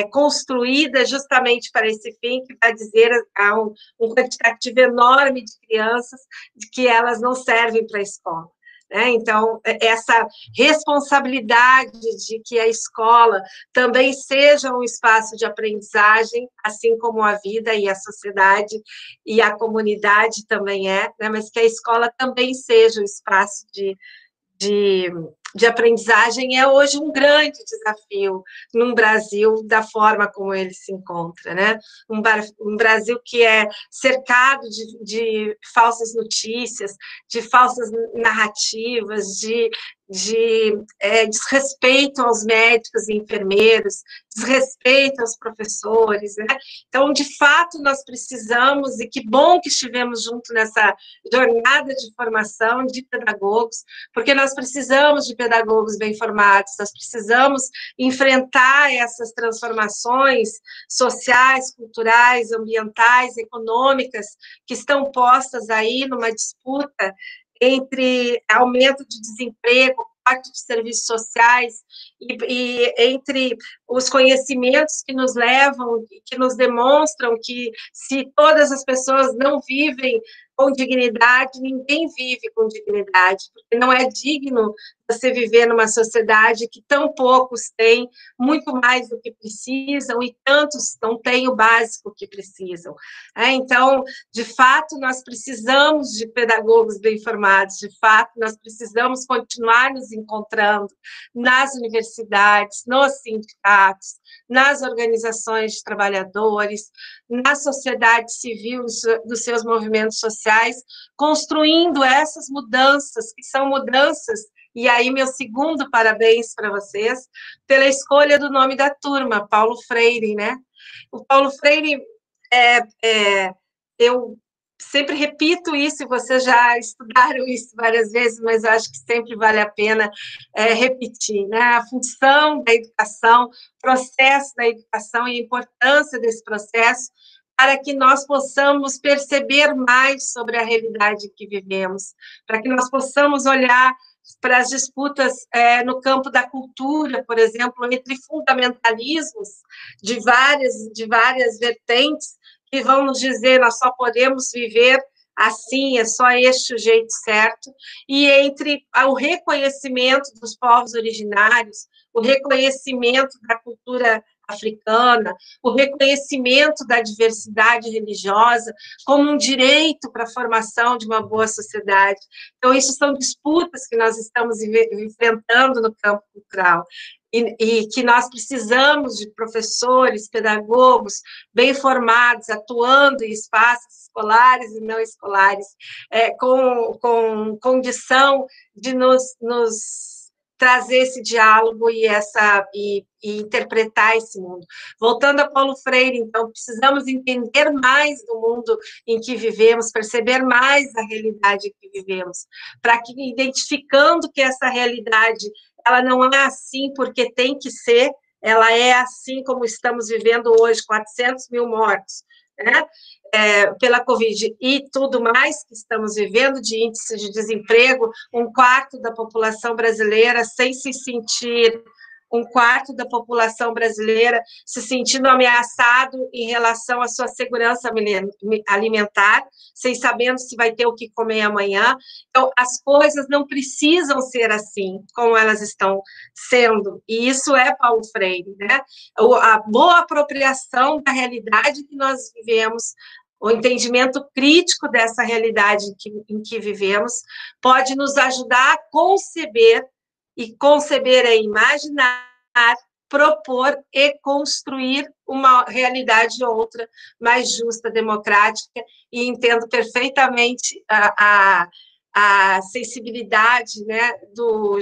construída justamente para esse fim, que vai dizer a um quantitativo enorme de crianças de que elas não servem para a escola. Então, essa responsabilidade de que a escola também seja um espaço de aprendizagem, assim como a vida e a sociedade e a comunidade também né? Mas que a escola também seja um espaço de aprendizagem, é hoje um grande desafio num Brasil da forma como ele se encontra, né? Um Brasil que é cercado de falsas notícias, de falsas narrativas, de desrespeito aos médicos e enfermeiros, desrespeito aos professores, né? Então, de fato, nós precisamos, e que bom que estivemos juntos nessa jornada de formação de pedagogos, porque nós precisamos de pedagogos bem formados, nós precisamos enfrentar essas transformações sociais, culturais, ambientais, econômicas, que estão postas aí numa disputa entre aumento de desemprego, corte de serviços sociais, e entre os conhecimentos que nos levam, que nos demonstram que se todas as pessoas não vivem com dignidade, ninguém vive com dignidade, porque não é digno você viver numa sociedade que tão poucos têm muito mais do que precisam e tantos não têm o básico que precisam. Então, de fato, nós precisamos de pedagogos bem formados, de fato, nós precisamos continuar nos encontrando nas universidades, nos sindicatos, nas organizações de trabalhadores, na sociedade civil, dos seus movimentos sociais, construindo essas mudanças, que são mudanças. E aí, meu segundo parabéns para vocês, pela escolha do nome da turma, Paulo Freire, né? O Paulo Freire, eu sempre repito isso, e vocês já estudaram isso várias vezes, mas eu acho que sempre vale a pena repetir, né? A função da educação, o processo da educação e a importância desse processo para que nós possamos perceber mais sobre a realidade que vivemos, para que nós possamos olhar para as disputas no campo da cultura, por exemplo, entre fundamentalismos de várias vertentes, que vão nos dizer nós só podemos viver assim, é só este o jeito certo, e entre o reconhecimento dos povos originários, o reconhecimento da cultura africana, o reconhecimento da diversidade religiosa como um direito para a formação de uma boa sociedade. Então, isso são disputas que nós estamos enfrentando no campo cultural. E que nós precisamos de professores, pedagogos bem formados, atuando em espaços escolares e não escolares, com condição de nos trazer esse diálogo e interpretar esse mundo. Voltando a Paulo Freire, então, precisamos entender mais do mundo em que vivemos, perceber mais a realidade que vivemos, para que, identificando que essa realidade ela não é assim porque tem que ser, ela é assim como estamos vivendo hoje, 400 mil mortos, né? Pela Covid e tudo mais que estamos vivendo, de índice de desemprego, 1/4 da população brasileira sem se sentir, 1/4 da população brasileira se sentindo ameaçado em relação à sua segurança alimentar, sem sabendo se vai ter o que comer amanhã. Então, as coisas não precisam ser assim, como elas estão sendo, e isso é Paulo Freire, né? A boa apropriação da realidade que nós vivemos, o entendimento crítico dessa realidade em que vivemos, pode nos ajudar a conceber, e conceber é imaginar, propor e construir uma realidade outra, mais justa, democrática, e entendo perfeitamente a sensibilidade, né, do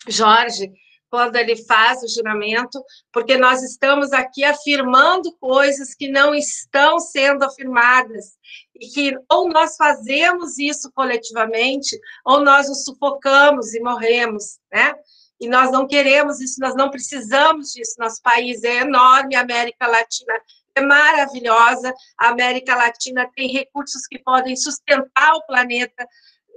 Jorge, quando ele faz o juramento, porque nós estamos aqui afirmando coisas que não estão sendo afirmadas, e que ou nós fazemos isso coletivamente, ou nós nos sufocamos e morremos, né? E nós não queremos isso, nós não precisamos disso. Nosso país é enorme, a América Latina é maravilhosa, a América Latina tem recursos que podem sustentar o planeta,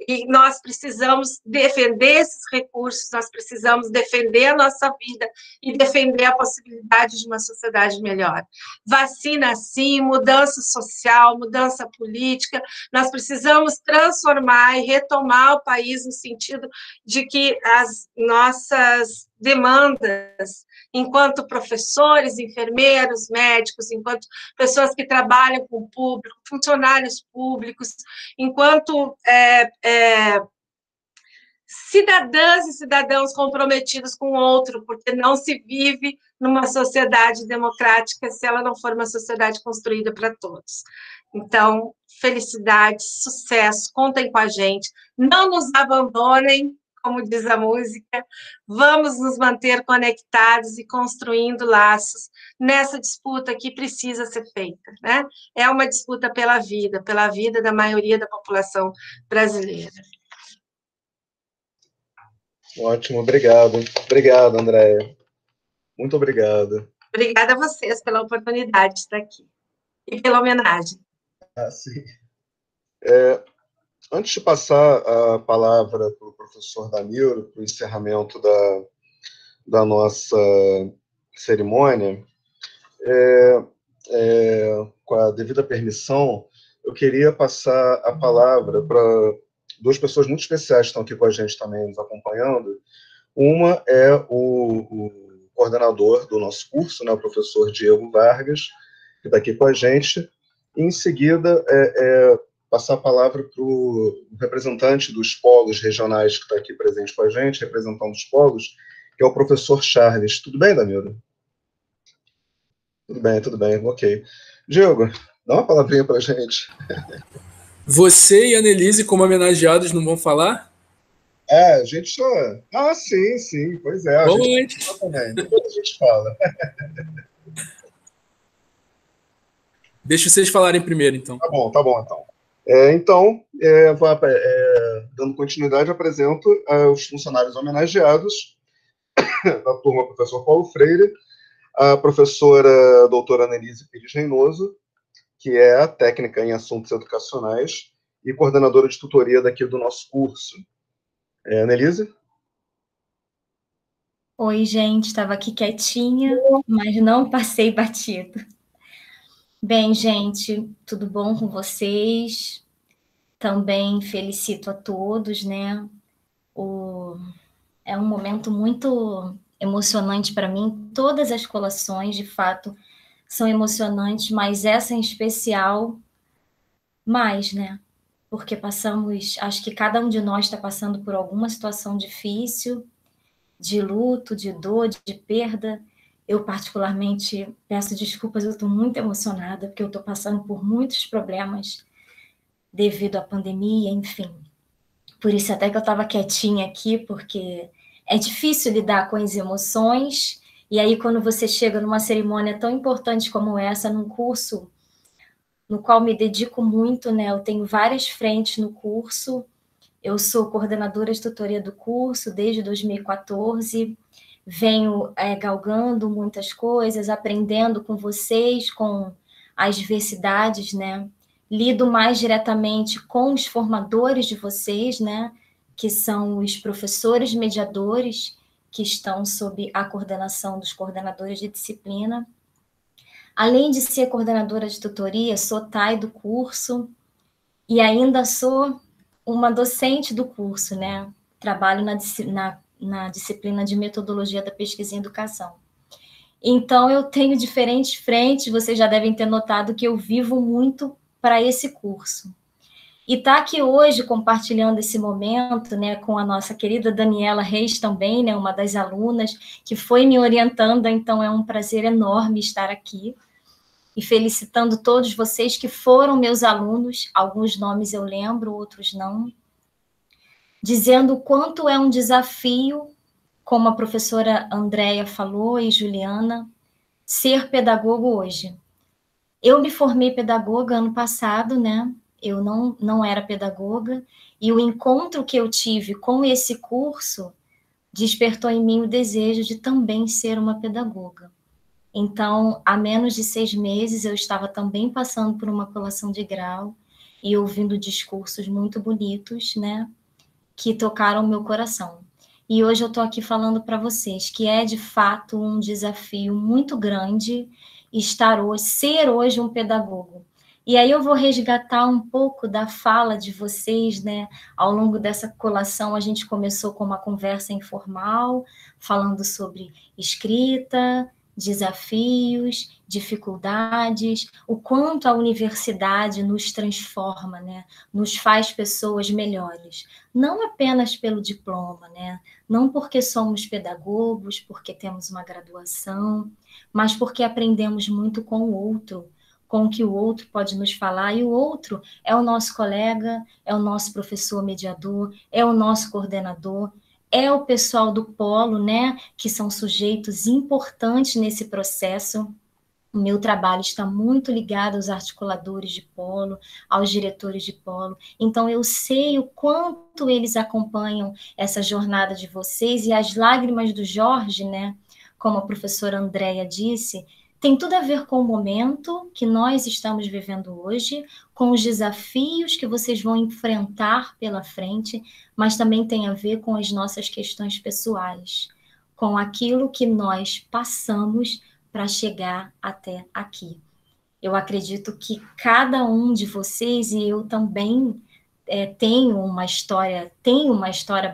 e nós precisamos defender esses recursos, nós precisamos defender a nossa vida e defender a possibilidade de uma sociedade melhor. Vacina, sim, mudança social, mudança política, nós precisamos transformar e retomar o país no sentido de que as nossas demandas, enquanto professores, enfermeiros, médicos, enquanto pessoas que trabalham com o público, funcionários públicos, enquanto cidadãs e cidadãos comprometidos com o outro, porque não se vive numa sociedade democrática se ela não for uma sociedade construída para todos. Então, felicidade, sucesso, contem com a gente, não nos abandonem, como diz a música, vamos nos manter conectados e construindo laços nessa disputa que precisa ser feita, né? É uma disputa pela vida da maioria da população brasileira. Ótimo, obrigado. Obrigado, Andréia. Muito obrigado. Obrigada a vocês pela oportunidade de estar aqui e pela homenagem. Sim. Antes de passar a palavra para o professor Damiro, para o encerramento da nossa cerimônia, com a devida permissão, eu queria passar a palavra para duas pessoas muito especiais que estão aqui com a gente também, nos acompanhando. Uma é o coordenador do nosso curso, né, o professor Diego Vargas, que está aqui com a gente. E, em seguida, passar a palavra para o representante dos polos regionais que está aqui presente com a gente, representando os polos, que é o professor Charles. Tudo bem, Damiro? Tudo bem, ok. Diego, dá uma palavrinha para a gente. Você e a Annelise, como homenageados, não vão falar? A gente só... Ah, sim, pois é. Boa noite. Depois a gente fala. Deixa vocês falarem primeiro, então. Tá bom, então. Dando continuidade, apresento os funcionários homenageados da turma professor Paulo Freire, a professora doutora Annelise Pires Reinoso, que é a técnica em assuntos educacionais e coordenadora de tutoria daqui do nosso curso. Annelise? Oi, gente, estava aqui quietinha, mas não passei batido. Bem, gente, tudo bom com vocês? Também felicito a todos, né? É um momento muito emocionante para mim. Todas as colações, de fato, são emocionantes, mas essa em especial, mais, né? Porque acho que cada um de nós está passando por alguma situação difícil, de luto, de dor, de perda. Eu, particularmente, peço desculpas, eu estou muito emocionada, porque eu estou passando por muitos problemas devido à pandemia, enfim. Por isso até que eu estava quietinha aqui, porque é difícil lidar com as emoções, e aí quando você chega numa cerimônia tão importante como essa, num curso no qual me dedico muito, né? Eu tenho várias frentes no curso, eu sou coordenadora de tutoria do curso desde 2014, venho galgando muitas coisas, aprendendo com vocês, com as diversidades, né? Lido mais diretamente com os formadores de vocês, né? Que são os professores mediadores, que estão sob a coordenação dos coordenadores de disciplina. Além de ser coordenadora de tutoria, sou TAI do curso e ainda sou uma docente do curso, né? Trabalho na disciplina de metodologia da pesquisa em educação. Então, eu tenho diferentes frentes, vocês já devem ter notado que eu vivo muito para esse curso. E estar aqui hoje compartilhando esse momento, né, com a nossa querida Daniela Reis também, né, uma das alunas que foi me orientando, então é um prazer enorme estar aqui. E felicitando todos vocês que foram meus alunos, alguns nomes eu lembro, outros não, dizendo o quanto é um desafio, como a professora Andréia falou e Juliana, ser pedagogo hoje. Eu me formei pedagoga ano passado, né? Eu não era pedagoga, e o encontro que eu tive com esse curso despertou em mim o desejo de também ser uma pedagoga. Então, há menos de 6 meses, eu estava também passando por uma colação de grau e ouvindo discursos muito bonitos, né, que tocaram o meu coração. E hoje eu estou aqui falando para vocês que é, de fato, um desafio muito grande ser hoje um pedagogo. E aí eu vou resgatar um pouco da fala de vocês, né? Ao longo dessa colação, a gente começou com uma conversa informal, falando sobre escrita, desafios, dificuldades, o quanto a universidade nos transforma, né? Nos faz pessoas melhores. Não apenas pelo diploma, né? Não porque somos pedagogos, porque temos uma graduação, mas porque aprendemos muito com o outro, com o que o outro pode nos falar, e o outro é o nosso colega, é o nosso professor mediador, é o nosso coordenador, é o pessoal do polo, né, que são sujeitos importantes nesse processo. O meu trabalho está muito ligado aos articuladores de polo, aos diretores de polo, então eu sei o quanto eles acompanham essa jornada de vocês, e as lágrimas do Jorge, né, como a professora Andréia disse, tem tudo a ver com o momento que nós estamos vivendo hoje, com os desafios que vocês vão enfrentar pela frente, mas também tem a ver com as nossas questões pessoais, com aquilo que nós passamos para chegar até aqui. Eu acredito que cada um de vocês, e eu também tenho uma história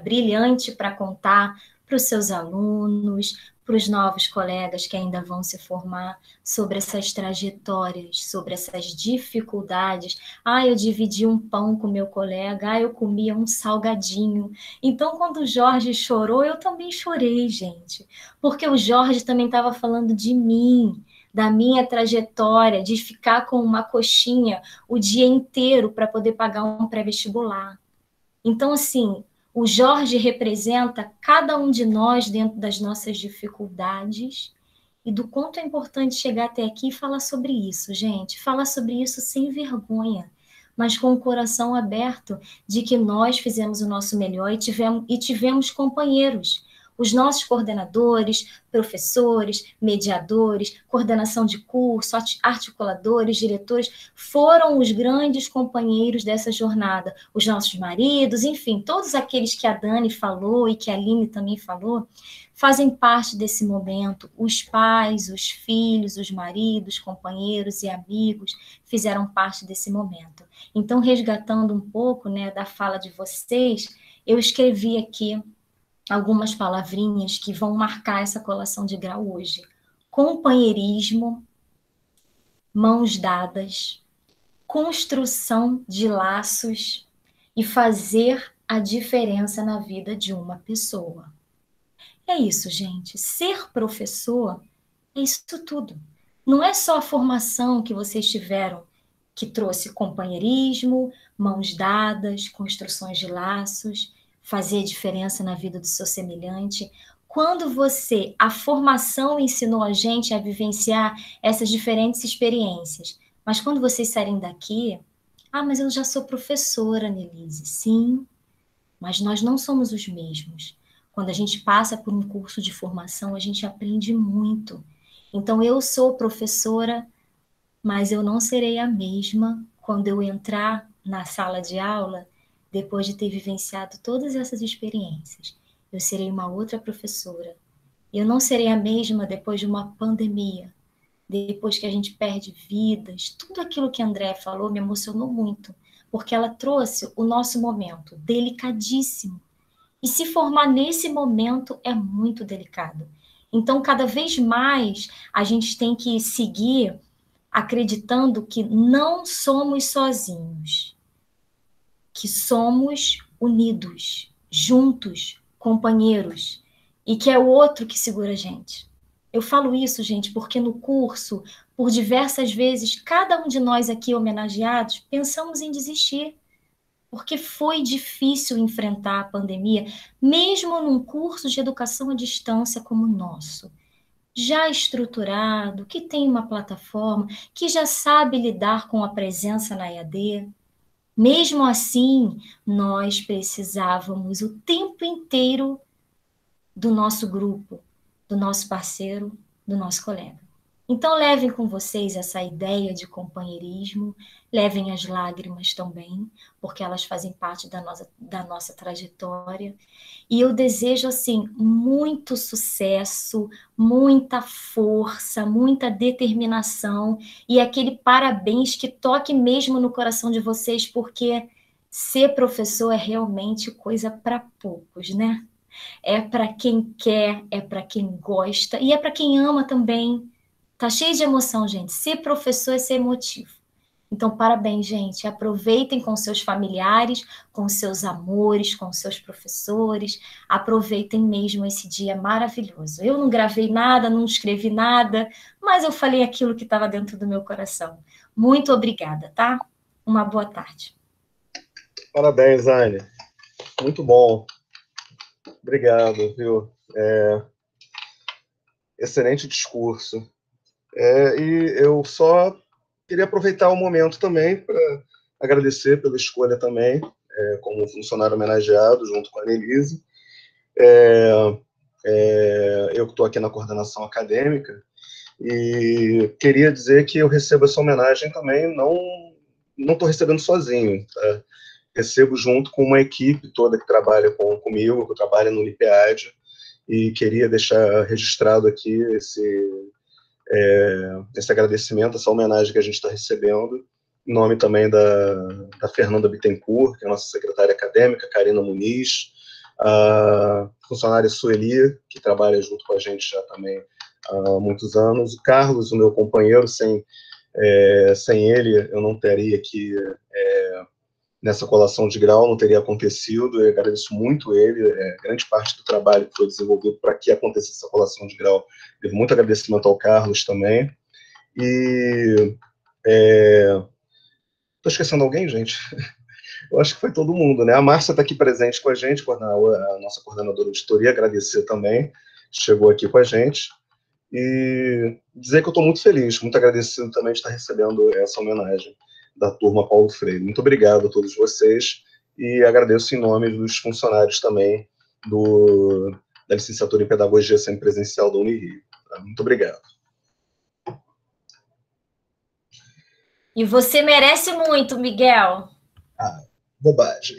brilhante para contar para os seus alunos, para os novos colegas que ainda vão se formar, sobre essas trajetórias, sobre essas dificuldades. Eu dividi um pão com meu colega, eu comia um salgadinho. Então, quando o Jorge chorou, eu também chorei, gente, porque o Jorge também estava falando de mim, da minha trajetória, de ficar com uma coxinha o dia inteiro para poder pagar um pré-vestibular. Então, assim, o Jorge representa cada um de nós dentro das nossas dificuldades e do quanto é importante chegar até aqui e falar sobre isso, gente. Falar sobre isso sem vergonha, mas com o coração aberto de que nós fizemos o nosso melhor e tivemos companheiros. Os nossos coordenadores, professores, mediadores, coordenação de curso, articuladores, diretores, foram os grandes companheiros dessa jornada. Os nossos maridos, enfim, todos aqueles que a Dani falou e que a Aline também falou, fazem parte desse momento. Os pais, os filhos, os maridos, companheiros e amigos fizeram parte desse momento. Então, resgatando um pouco, né, da fala de vocês, eu escrevi aqui algumas palavrinhas que vão marcar essa colação de grau hoje. Companheirismo, mãos dadas, construção de laços e fazer a diferença na vida de uma pessoa. É isso, gente. Ser professor é isso tudo. Não é só a formação que vocês tiveram que trouxe companheirismo, mãos dadas, construções de laços, fazer diferença na vida do seu semelhante. Quando a formação ensinou a gente a vivenciar essas diferentes experiências, mas quando vocês saírem daqui, mas eu já sou professora, Nelise. Sim, mas nós não somos os mesmos. Quando a gente passa por um curso de formação, a gente aprende muito. Então, eu sou professora, mas eu não serei a mesma quando eu entrar na sala de aula depois de ter vivenciado todas essas experiências. Eu serei uma outra professora. Eu não serei a mesma depois de uma pandemia, depois que a gente perde vidas. Tudo aquilo que a André falou me emocionou muito, porque ela trouxe o nosso momento delicadíssimo. E se formar nesse momento é muito delicado. Então, cada vez mais, a gente tem que seguir acreditando que não somos sozinhos, que somos unidos, juntos, companheiros, e que é o outro que segura a gente. Eu falo isso, gente, porque no curso, por diversas vezes, cada um de nós aqui homenageados, pensamos em desistir, porque foi difícil enfrentar a pandemia, mesmo num curso de educação à distância como o nosso, já estruturado, que tem uma plataforma, que já sabe lidar com a presença na EAD. Mesmo assim, nós precisávamos o tempo inteiro do nosso grupo, do nosso parceiro, do nosso colega. Então, levem com vocês essa ideia de companheirismo, levem as lágrimas também, porque elas fazem parte da nossa trajetória. E eu desejo, assim, muito sucesso, muita força, muita determinação e aquele parabéns que toque mesmo no coração de vocês, porque ser professor é realmente coisa para poucos, né? É para quem quer, é para quem gosta e é para quem ama também. Tá cheio de emoção, gente. Ser professor é ser emotivo. Então, parabéns, gente. Aproveitem com seus familiares, com seus amores, com seus professores. Aproveitem mesmo esse dia maravilhoso. Eu não gravei nada, não escrevi nada, mas eu falei aquilo que estava dentro do meu coração. Muito obrigada, tá? Uma boa tarde. Parabéns, Anne. Muito bom. Obrigado, viu? Excelente discurso. E eu só queria aproveitar o momento também para agradecer pela escolha também, como funcionário homenageado, junto com a Annelise. Eu que estou aqui na coordenação acadêmica, e queria dizer que eu recebo essa homenagem também, não estou recebendo sozinho, tá? Recebo junto com uma equipe toda que trabalha comigo, que trabalha no Unipead, e queria deixar registrado aqui esse agradecimento, essa homenagem que a gente está recebendo, em nome também da Fernanda Bittencourt, que é a nossa secretária acadêmica, Karina Muniz, a funcionária Sueli, que trabalha junto com a gente já também há muitos anos, o Carlos, o meu companheiro, sem ele eu não teria aqui nessa colação de grau, não teria acontecido. Eu agradeço muito ele, grande parte do trabalho que foi desenvolvido para que acontecesse essa colação de grau. Devo muito agradecimento ao Carlos também. E estou esquecendo alguém, gente? Eu acho que foi todo mundo, né? A Márcia está aqui presente com a gente, a nossa coordenadora de editoria, agradecer também, chegou aqui com a gente. E dizer que eu estou muito feliz, muito agradecido também de estar recebendo essa homenagem da turma Paulo Freire. Muito obrigado a todos vocês e agradeço em nome dos funcionários também da licenciatura em Pedagogia Semipresencial da Unirio. Muito obrigado. E você merece muito, Miguel. Bobagem.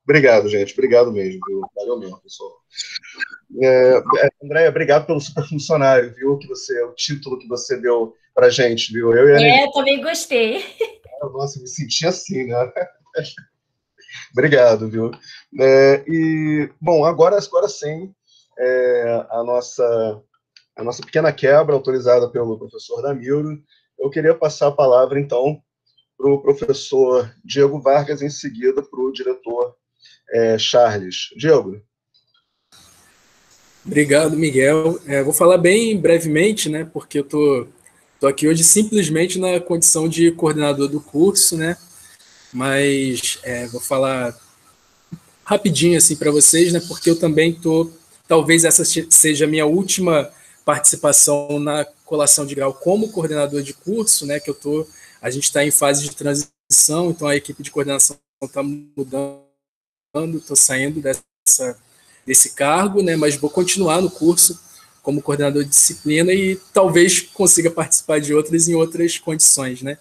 Obrigado, gente. Obrigado mesmo. Viu? Valeu mesmo, pessoal. Andréia, obrigado pelo super funcionário, viu? O título que você deu pra gente, viu? Eu também gostei. Nossa, eu me senti assim, né? Obrigado, viu? Bom, agora sim, a nossa pequena quebra, autorizada pelo professor Damiro, eu queria passar a palavra, então, para o professor Diego Vargas, em seguida para o diretor Charles. Diego. Obrigado, Miguel. Vou falar bem brevemente, né, porque eu estou aqui hoje simplesmente na condição de coordenador do curso, né, mas vou falar rapidinho assim para vocês, né, porque eu também talvez essa seja a minha última participação na colação de grau como coordenador de curso, né, que a gente está em fase de transição, então a equipe de coordenação está mudando, estou saindo desse cargo, né, mas vou continuar no curso como coordenador de disciplina e talvez consiga participar de outras em outras condições, né.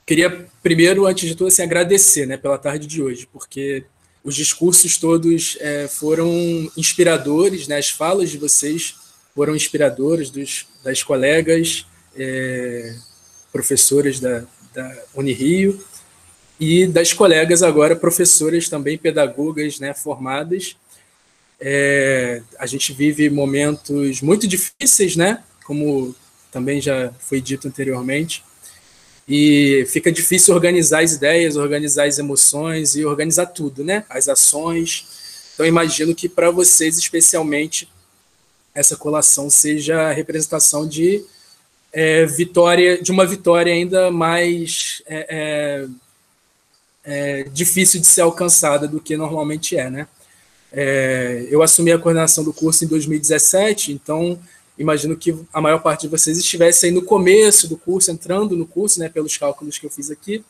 Queria primeiro, antes de tudo, assim, agradecer, né, pela tarde de hoje, porque os discursos todos foram inspiradores, né, as falas de vocês foram inspiradoras das colegas professoras da Unirio e das colegas agora professoras também pedagogas, né, formadas. A gente vive momentos muito difíceis, né? Como também já foi dito anteriormente, e fica difícil organizar as ideias, organizar as emoções e organizar tudo, né? As ações. Então, imagino que para vocês, especialmente, essa colação seja a representação de uma vitória ainda mais difícil de ser alcançada do que normalmente né? Eu assumi a coordenação do curso em 2017, então imagino que a maior parte de vocês estivesse aí no começo do curso, entrando no curso, né, pelos cálculos que eu fiz aqui.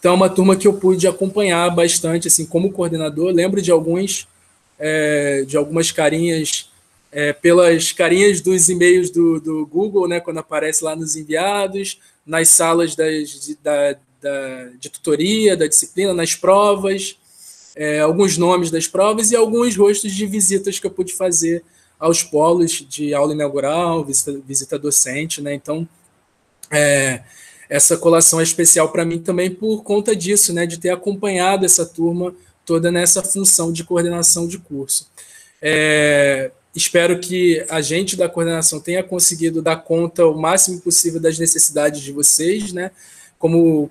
Então, é uma turma que eu pude acompanhar bastante, assim, como coordenador. Lembro de algumas carinhas, pelas carinhas dos e-mails do Google, né, quando aparece lá nos enviados, nas salas de tutoria, da disciplina, nas provas, alguns nomes das provas e alguns rostos de visitas que eu pude fazer aos polos de aula inaugural, visita docente, né? Então, essa colação é especial para mim também por conta disso, né? De ter acompanhado essa turma toda nessa função de coordenação de curso. Espero que a gente da coordenação tenha conseguido dar conta o máximo possível das necessidades de vocês, né? Como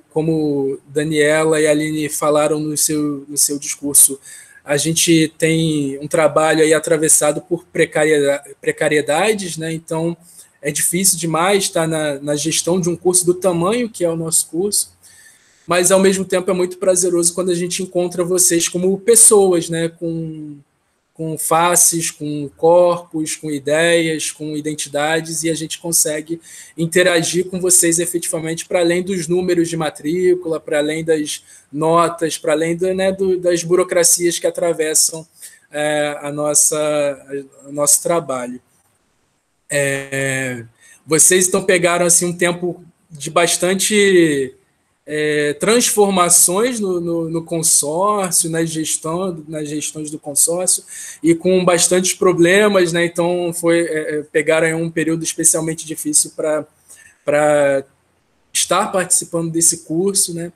Daniela e Aline falaram no seu discurso, a gente tem um trabalho aí atravessado por precariedades, né? Então, é difícil demais estar na gestão de um curso do tamanho que é o nosso curso, mas, ao mesmo tempo, é muito prazeroso quando a gente encontra vocês como pessoas, né? Com faces, com corpos, com ideias, com identidades, e a gente consegue interagir com vocês efetivamente para além dos números de matrícula, para além das notas, para além das burocracias que atravessam o nosso trabalho. Vocês então pegaram assim, um tempo de bastante transformações no consórcio, nas gestões do consórcio, e com bastantes problemas, né? Então pegaram um período especialmente difícil para estar participando desse curso, né?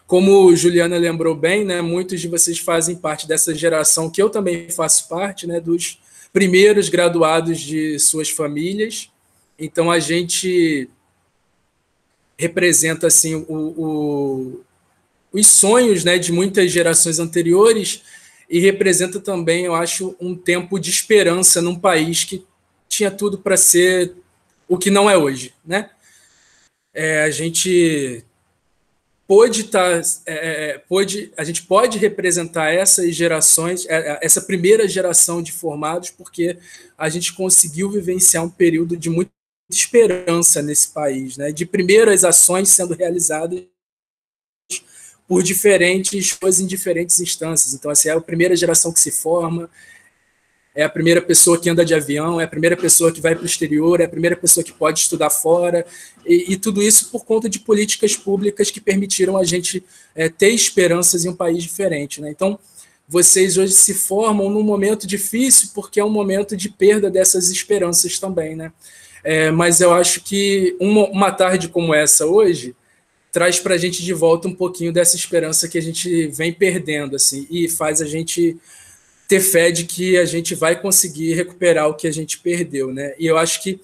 Como Juliana lembrou bem, né? Muitos de vocês fazem parte dessa geração que eu também faço parte, né? Dos primeiros graduados de suas famílias. Então a gente representa assim os sonhos, né, de muitas gerações anteriores, e representa também, eu acho, um tempo de esperança num país que tinha tudo para ser o que não é hoje, né? A gente pode representar essas gerações, essa primeira geração de formados, porque a gente conseguiu vivenciar um período de muita esperança nesse país, né? De primeiras ações sendo realizadas por diferentes coisas em diferentes instâncias. Então, essa é a primeira geração que se forma, é a primeira pessoa que anda de avião, é a primeira pessoa que vai para o exterior, é a primeira pessoa que pode estudar fora, e tudo isso por conta de políticas públicas que permitiram a gente ter esperanças em um país diferente, né? Então, vocês hoje se formam num momento difícil, porque é um momento de perda dessas esperanças também, né? Mas eu acho que uma tarde como essa hoje traz para a gente de volta um pouquinho dessa esperança que a gente vem perdendo, assim, e faz a gente ter fé de que a gente vai conseguir recuperar o que a gente perdeu, né? E eu acho que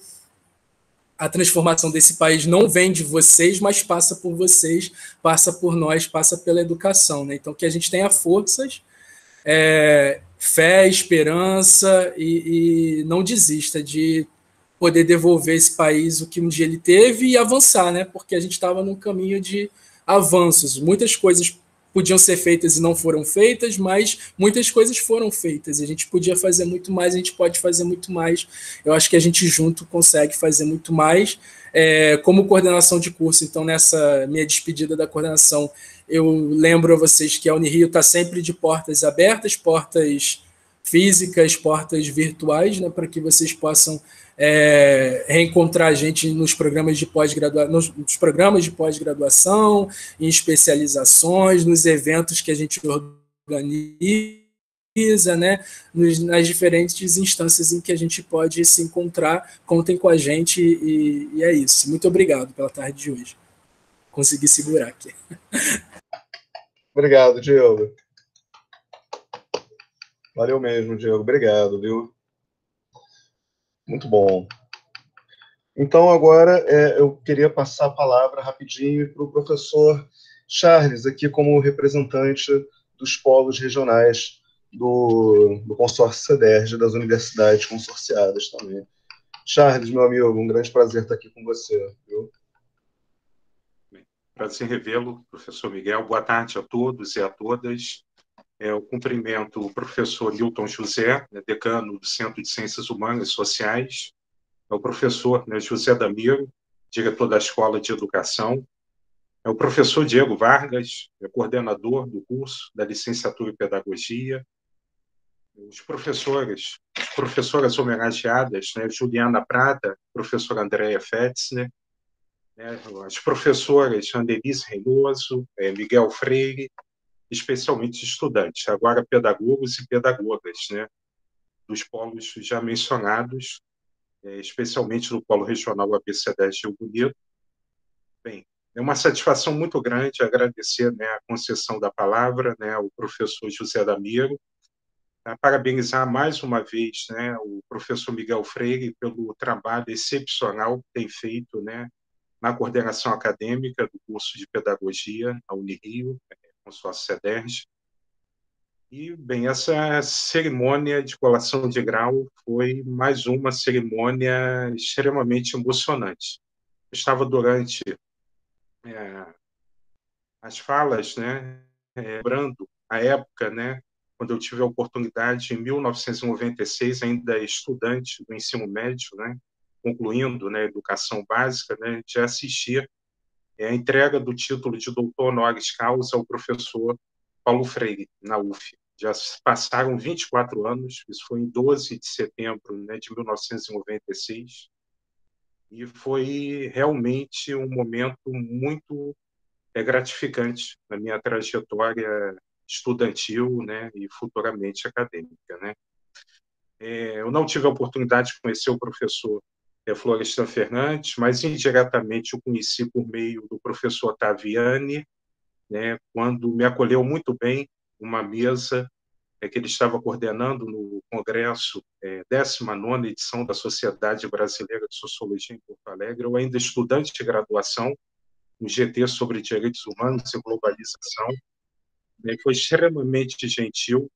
a transformação desse país não vem de vocês, mas passa por vocês, passa por nós, passa pela educação, né? Então, que a gente tenha forças, fé, esperança e não desista de poder devolver esse país o que um dia ele teve e avançar, né? Porque a gente estava num caminho de avanços. Muitas coisas podiam ser feitas e não foram feitas, mas muitas coisas foram feitas. E a gente podia fazer muito mais, a gente pode fazer muito mais. Eu acho que a gente junto consegue fazer muito mais. Como coordenação de curso, então, nessa minha despedida da coordenação, eu lembro a vocês que a Unirio está sempre de portas abertas, portas físicas, portas virtuais, né, para que vocês possam reencontrar a gente nos programas de pós-graduação, em especializações, nos eventos que a gente organiza, né, nas diferentes instâncias em que a gente pode se encontrar. Contem com a gente e é isso. Muito obrigado pela tarde de hoje. Consegui segurar aqui. Obrigado, Diogo. Valeu mesmo, Diego. Obrigado, viu? Muito bom. Então, agora, eu queria passar a palavra rapidinho para o professor Charles, aqui como representante dos polos regionais do consórcio CEDERJ, das universidades consorciadas também. Charles, meu amigo, um grande prazer estar aqui com você. Viu? Prazer revê-lo, professor Miguel. Boa tarde a todos e a todas. Eu cumprimento o professor Newton José, decano do Centro de Ciências Humanas e Sociais, o professor José Damiro, diretor da Escola de Educação, o professor Diego Vargas, coordenador do curso da Licenciatura em Pedagogia, os professoras homenageadas, Juliana Prata, professora Andréa Fetzner, as professoras Andelise Reynoso, Miguel Freire, especialmente estudantes, agora pedagogos e pedagogas, dos polos já mencionados, especialmente no polo regional ABC10 Rio Bonito. Bem, é uma satisfação muito grande agradecer a concessão da palavra ao professor José Damiro, parabenizar mais uma vez o professor Miguel Freire pelo trabalho excepcional que tem feito na coordenação acadêmica do curso de Pedagogia, a Unirio, consórcio CEDERJ. E, bem, essa cerimônia de colação de grau foi mais uma cerimônia extremamente emocionante. Eu estava durante as falas, lembrando a época, quando eu tive a oportunidade, em 1996, ainda estudante do ensino médio, concluindo a educação básica, de assistir a entrega do título de doutor honoris causa ao professor Paulo Freire, na UF. Já passaram 24 anos, isso foi em 12 de setembro de 1996, e foi realmente um momento muito gratificante na minha trajetória estudantil e futuramente acadêmica. Eu não tive a oportunidade de conhecer o professor Florestan Fernandes, mas indiretamente o conheci por meio do professor Ottaviani, quando me acolheu muito bem uma mesa que ele estava coordenando no Congresso 19ª edição da Sociedade Brasileira de Sociologia em Porto Alegre, eu ainda estudante de graduação, no GT sobre Direitos Humanos e Globalização, foi extremamente gentil,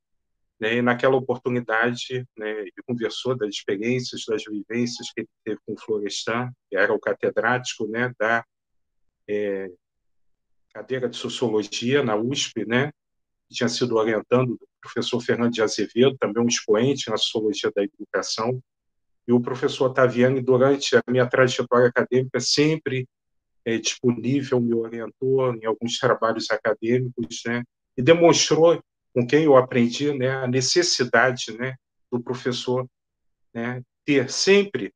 e naquela oportunidade ele conversou das experiências, das vivências que ele teve com o Florestan, que era o catedrático da cadeira de Sociologia na USP, que tinha sido orientando o professor Fernando de Azevedo, também um expoente na Sociologia da Educação, e o professor Ottaviani, durante a minha trajetória acadêmica, sempre disponível, me orientou em alguns trabalhos acadêmicos, e demonstrou com quem eu aprendi a necessidade do professor ter sempre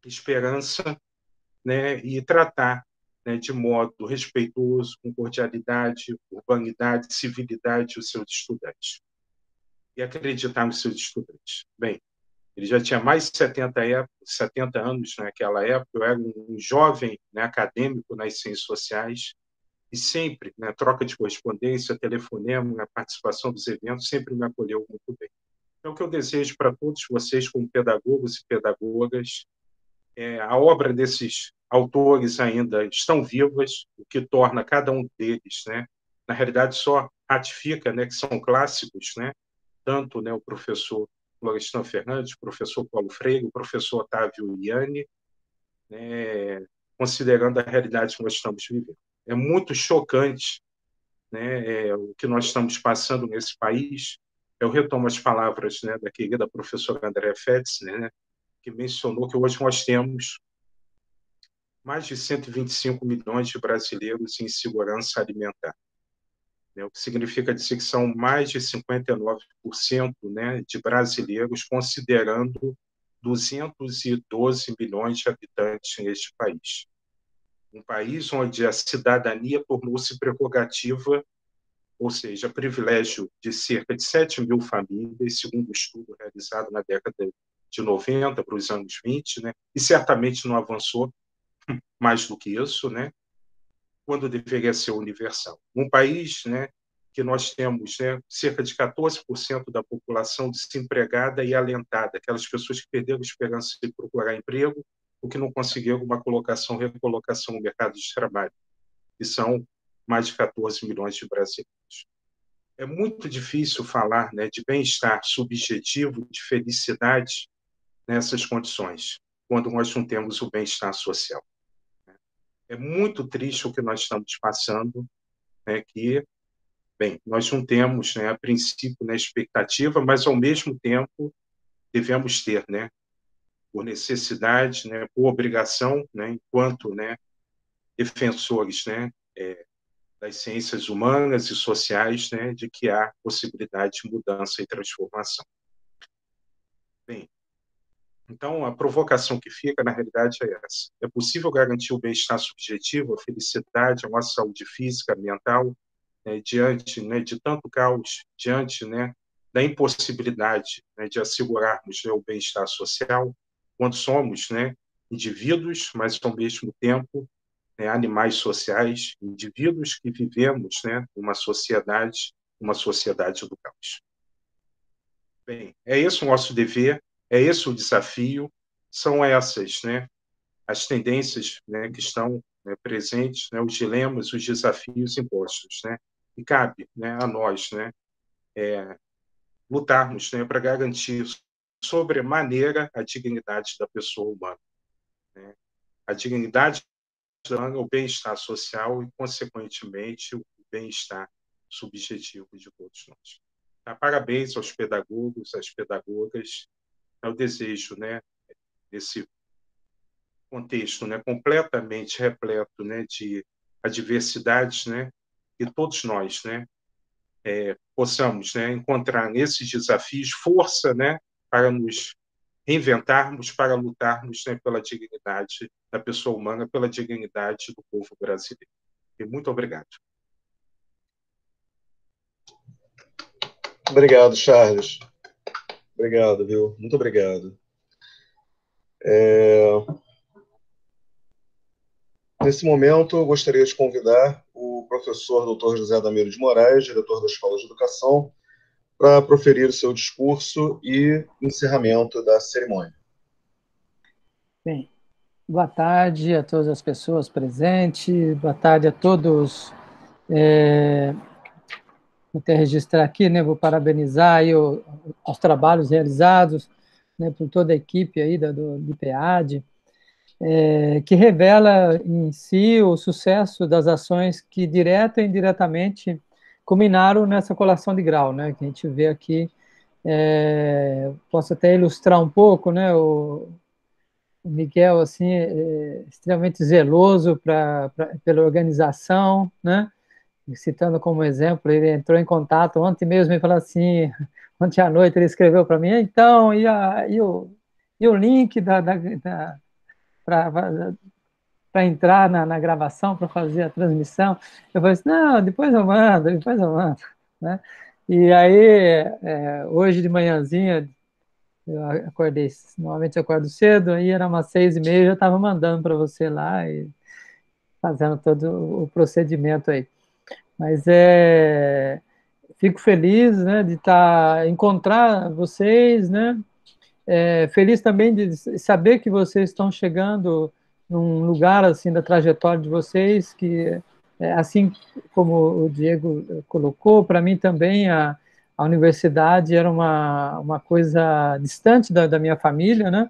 esperança e tratar de modo respeitoso, com cordialidade, urbanidade, civilidade os seus estudantes. E acreditar nos seus estudantes. Bem, ele já tinha mais de 70 anos naquela época, eu era um jovem acadêmico nas ciências sociais, e sempre, troca de correspondência, telefonema, participação dos eventos, sempre me acolheu muito bem. Então, o que eu desejo para todos vocês, como pedagogos e pedagogas, a obra desses autores ainda estão vivas, o que torna cada um deles, na realidade, só ratifica que são clássicos, tanto o professor Florestan Fernandes, o professor Paulo Freire, o professor Otávio Iani, considerando a realidade que nós estamos vivendo. É muito chocante o que nós estamos passando nesse país. Eu retomo as palavras da querida professora Andréa Fetzner, que mencionou que hoje nós temos mais de 125 milhões de brasileiros em insegurança alimentar, o que significa dizer que são mais de 59% de brasileiros, considerando 212 milhões de habitantes neste país. Um país onde a cidadania tornou-se prerrogativa, ou seja, privilégio de cerca de 7 mil famílias, segundo um estudo realizado na década de 90 para os anos 20, e certamente não avançou mais do que isso, quando deveria ser universal. Um país que nós temos, né, cerca de 14% da população desempregada e alentada, aquelas pessoas que perderam a esperança de procurar emprego ou que não conseguiram uma colocação, recolocação no mercado de trabalho, que são mais de 14 milhões de brasileiros. É muito difícil falar, né, de bem-estar subjetivo, de felicidade nessas condições, quando nós não temos o bem-estar social. É muito triste o que nós estamos passando, né, que, bem, nós não temos, né, a princípio, né, expectativa, mas, ao mesmo tempo, devemos ter, né, por necessidade, né, por obrigação, né, enquanto, né, defensores, né, das ciências humanas e sociais, né, de que há possibilidade de mudança e transformação. Bem, então, a provocação que fica, na realidade, é essa. É possível garantir o bem-estar subjetivo, a felicidade, a nossa saúde física, mental, né, diante, né, de tanto caos, diante, né, da impossibilidade, né, de assegurarmos, né, o bem-estar social, quando somos, né, indivíduos, mas, ao mesmo tempo, né, animais sociais, indivíduos que vivemos, né, uma sociedade do caos. Bem, é esse o nosso dever, é esse o desafio, são essas, né, as tendências, né, que estão, né, presentes, né, os dilemas, os desafios impostos, né, e cabe, né, a nós, né, lutarmos, né, para garantir sobremaneira a dignidade da pessoa humana, né, a dignidade humana, o bem-estar social e, consequentemente, o bem-estar subjetivo de todos nós. Tá? Parabéns aos pedagogos, às pedagogas. Eu desejo, né, esse contexto, né, completamente repleto, né, de adversidades, né, que todos nós, né, possamos, né, encontrar nesses desafios força, né, para nos reinventarmos, para lutarmos, né, pela dignidade da pessoa humana, pela dignidade do povo brasileiro. E muito obrigado. Obrigado, Charles. Obrigado, viu? Muito obrigado. Nesse momento, eu gostaria de convidar o professor Dr. José Damiro de Moraes, diretor da Escola de Educação, para proferir o seu discurso e encerramento da cerimônia. Bem, boa tarde a todas as pessoas presentes, boa tarde a todos. Vou até registrar aqui, né, vou parabenizar aí os trabalhos realizados, né, por toda a equipe aí do IPEAD, que revela em si o sucesso das ações que, direta e indiretamente, culminaram nessa colação de grau, né, que a gente vê aqui. Posso até ilustrar um pouco, né, o Miguel, assim, extremamente zeloso pela organização, né, citando como exemplo, ele entrou em contato ontem mesmo e falou assim, ontem à noite ele escreveu para mim, então, e o link para entrar na gravação, para fazer a transmissão? Eu falei assim, não, depois eu mando, né? E aí, hoje de manhãzinha, eu acordei, normalmente eu acordo cedo, aí era umas 6h30, eu estava mandando para você lá e fazendo todo o procedimento aí. Mas fico feliz, né, de encontrar vocês, né, feliz também de saber que vocês estão chegando num lugar assim da trajetória de vocês, que assim como o Diego colocou, para mim também a universidade era uma coisa distante da minha família, né,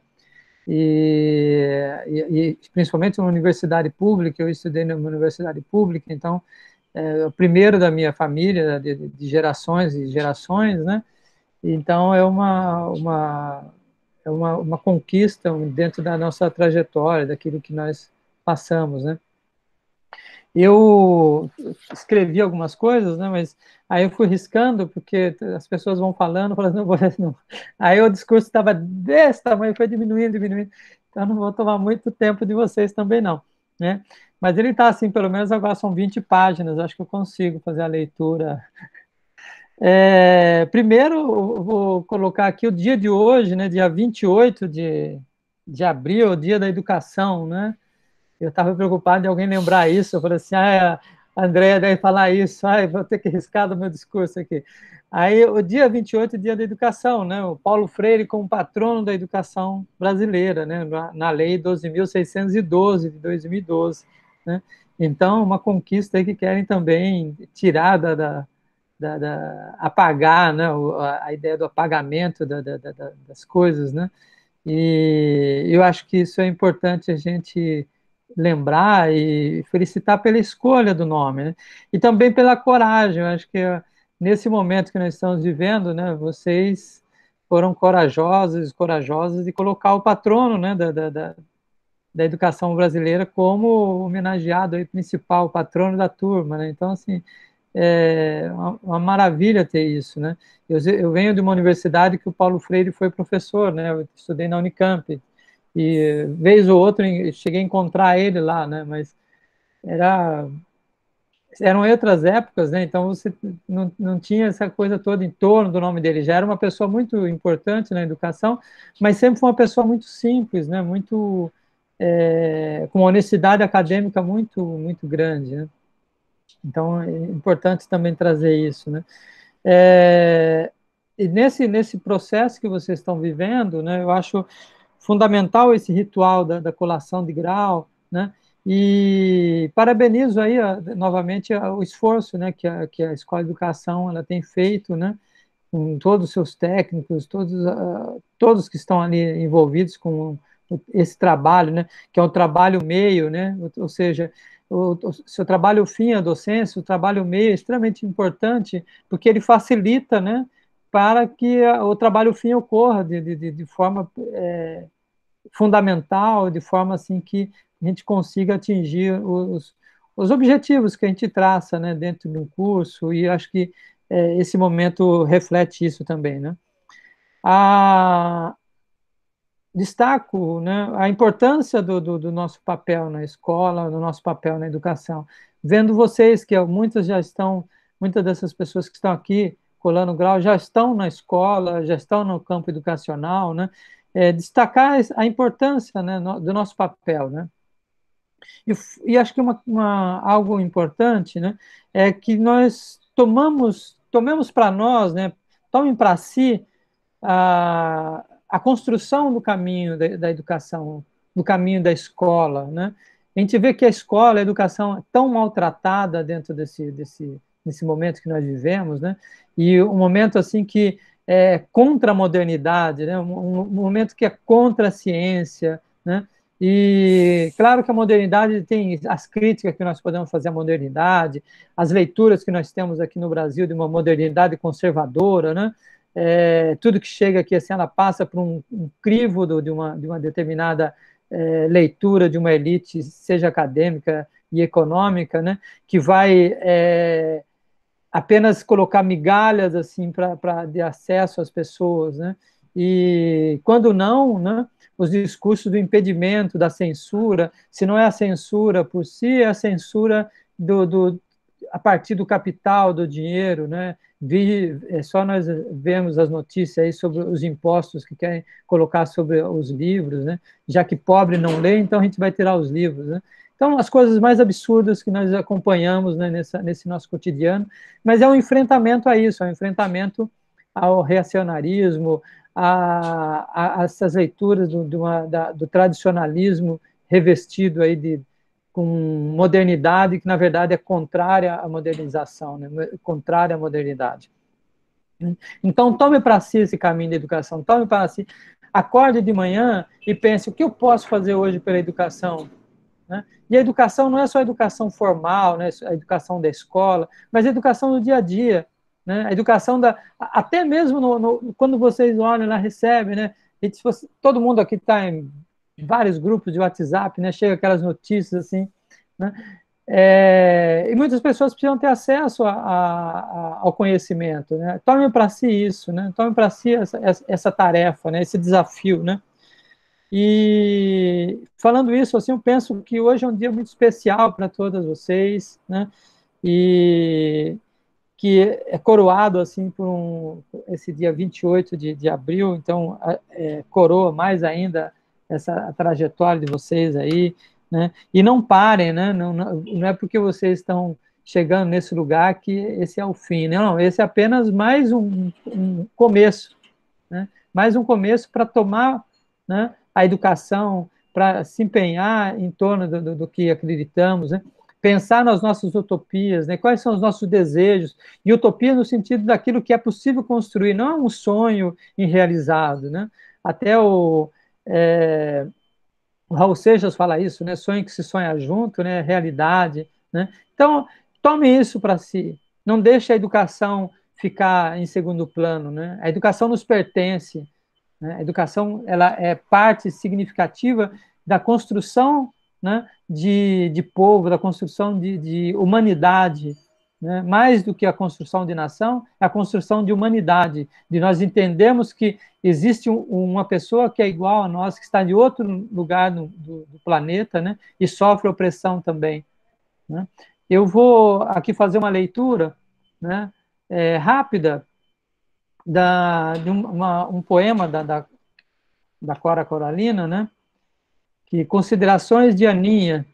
e principalmente uma universidade pública, eu estudei numa universidade pública, então o primeiro da minha família, de gerações e gerações, né? Então, é uma conquista dentro da nossa trajetória, daquilo que nós passamos, né? Eu escrevi algumas coisas, né? Mas aí eu fui riscando, porque as pessoas vão falando, não. Aí o discurso estava desse tamanho, foi diminuindo, então não vou tomar muito tempo de vocês também, não, né? Mas ele está assim, pelo menos agora são 20 páginas, acho que eu consigo fazer a leitura. Primeiro, eu vou colocar aqui o dia de hoje, né, dia 28 de abril, o dia da educação, né? Eu estava preocupado de alguém lembrar isso, eu falei assim, A Andréia deve falar isso, vou ter que riscar do meu discurso aqui. Aí, o dia 28 é dia da educação, né? O Paulo Freire como patrono da educação brasileira, né? Na Lei 12.612, de 2012, né? Então, uma conquista aí que querem também tirar apagar, né? A ideia do apagamento das coisas, né? E eu acho que isso é importante a gente lembrar e felicitar pela escolha do nome, né? E também pela coragem. Eu acho que nesse momento que nós estamos vivendo, né, vocês foram corajosas de colocar o patrono, né, da educação brasileira como homenageado aí, principal, o patrono da turma, né? Então, assim, é uma maravilha ter isso, né? Eu venho de uma universidade que o Paulo Freire foi professor, né? Eu estudei na Unicamp, e vez ou outra cheguei a encontrar ele lá, né? Mas eram outras épocas, né? Então você não tinha essa coisa toda em torno do nome dele. Já era uma pessoa muito importante na educação, mas sempre foi uma pessoa muito simples, né? Muito com uma honestidade acadêmica muito grande, né? Então é importante também trazer isso, né? E nesse processo que vocês estão vivendo, né? Eu acho fundamental esse ritual da colação de grau, né? E parabenizo aí novamente o esforço, né, que a Escola de Educação ela tem feito, né, com todos os seus técnicos, todos que estão ali envolvidos com esse trabalho, né, que é um trabalho meio, né, ou seja, o seu trabalho fim, a docência, o trabalho meio é extremamente importante, porque ele facilita, né, para que o trabalho fim ocorra de forma fundamental, de forma assim que a gente consiga atingir os objetivos que a gente traça, né, dentro de um curso, e acho que esse momento reflete isso também, né. Destaco, né, a importância do nosso papel na escola, do nosso papel na educação, vendo vocês que muitas dessas pessoas que estão aqui colando grau já estão na escola, já estão no campo educacional, né, destacar a importância, né, do nosso papel, né. E acho que algo importante, né, é que nós tomemos para nós, né, tomem para si a construção do caminho da educação, do caminho da escola, né. A gente vê que a escola, a educação é tão maltratada dentro desse momento que nós vivemos, né, e um momento assim que é contra a modernidade, né, um momento que é contra a ciência, né. E claro que a modernidade tem as críticas que nós podemos fazer à modernidade, as leituras que nós temos aqui no Brasil de uma modernidade conservadora, né? Tudo que chega aqui assim, ela passa por um crivo de uma determinada leitura de uma elite, seja acadêmica e econômica, né? Que vai apenas colocar migalhas assim de acesso às pessoas, né? E quando não, né? Os discursos do impedimento, da censura, se não é a censura por si, é a censura a partir do capital, do dinheiro, né? Só nós vemos as notícias aí sobre os impostos que querem colocar sobre os livros, né? Já que pobre não lê, então a gente vai tirar os livros, né? Então, as coisas mais absurdas que nós acompanhamos, né, nesse nosso cotidiano, mas é um enfrentamento a isso, é um enfrentamento ao reacionarismo, a essas leituras do tradicionalismo revestido aí com modernidade, que na verdade é contrária à modernização, né? Contrária à modernidade. Então, tome para si esse caminho da educação, tome para si, acorde de manhã e pense, o que eu posso fazer hoje pela educação? Né? E a educação não é só a educação formal, né? A educação da escola, mas a educação do dia a dia, né? A educação até mesmo quando vocês olham lá, recebem, né? Todo mundo aqui está em vários grupos de WhatsApp, né? Chega aquelas notícias assim, né? E muitas pessoas precisam ter acesso ao conhecimento, né? Tome para si isso, né? Tome para si essa tarefa, né? Esse desafio, né? E falando isso, assim, eu penso que hoje é um dia muito especial para todas vocês, né? E que é coroado assim por esse dia 28 de abril, então coroa mais ainda essa trajetória de vocês aí, né? E não parem, né? Não é porque vocês estão chegando nesse lugar que esse é o fim. Não, esse é apenas mais um começo, né? Mais um começo para tomar, né, a educação, para se empenhar em torno do que acreditamos, né? Pensar nas nossas utopias, né? Quais são os nossos desejos, e utopia no sentido daquilo que é possível construir, não é um sonho irrealizado, né? Até o Raul Seixas fala isso, né? Sonho que se sonha junto, né? Realidade, né? Então, tome isso para si, não deixe a educação ficar em segundo plano, né? A educação nos pertence, né? A educação, ela é parte significativa da construção, né, de povo, da construção de humanidade, né? Mais do que a construção de nação, é a construção de humanidade, de nós entendermos que existe uma pessoa que é igual a nós, que está de outro lugar do planeta, né, e sofre opressão também, né? Eu vou aqui fazer uma leitura, né, rápida de um poema da Cora Coralina, né, que Considerações de Aninha.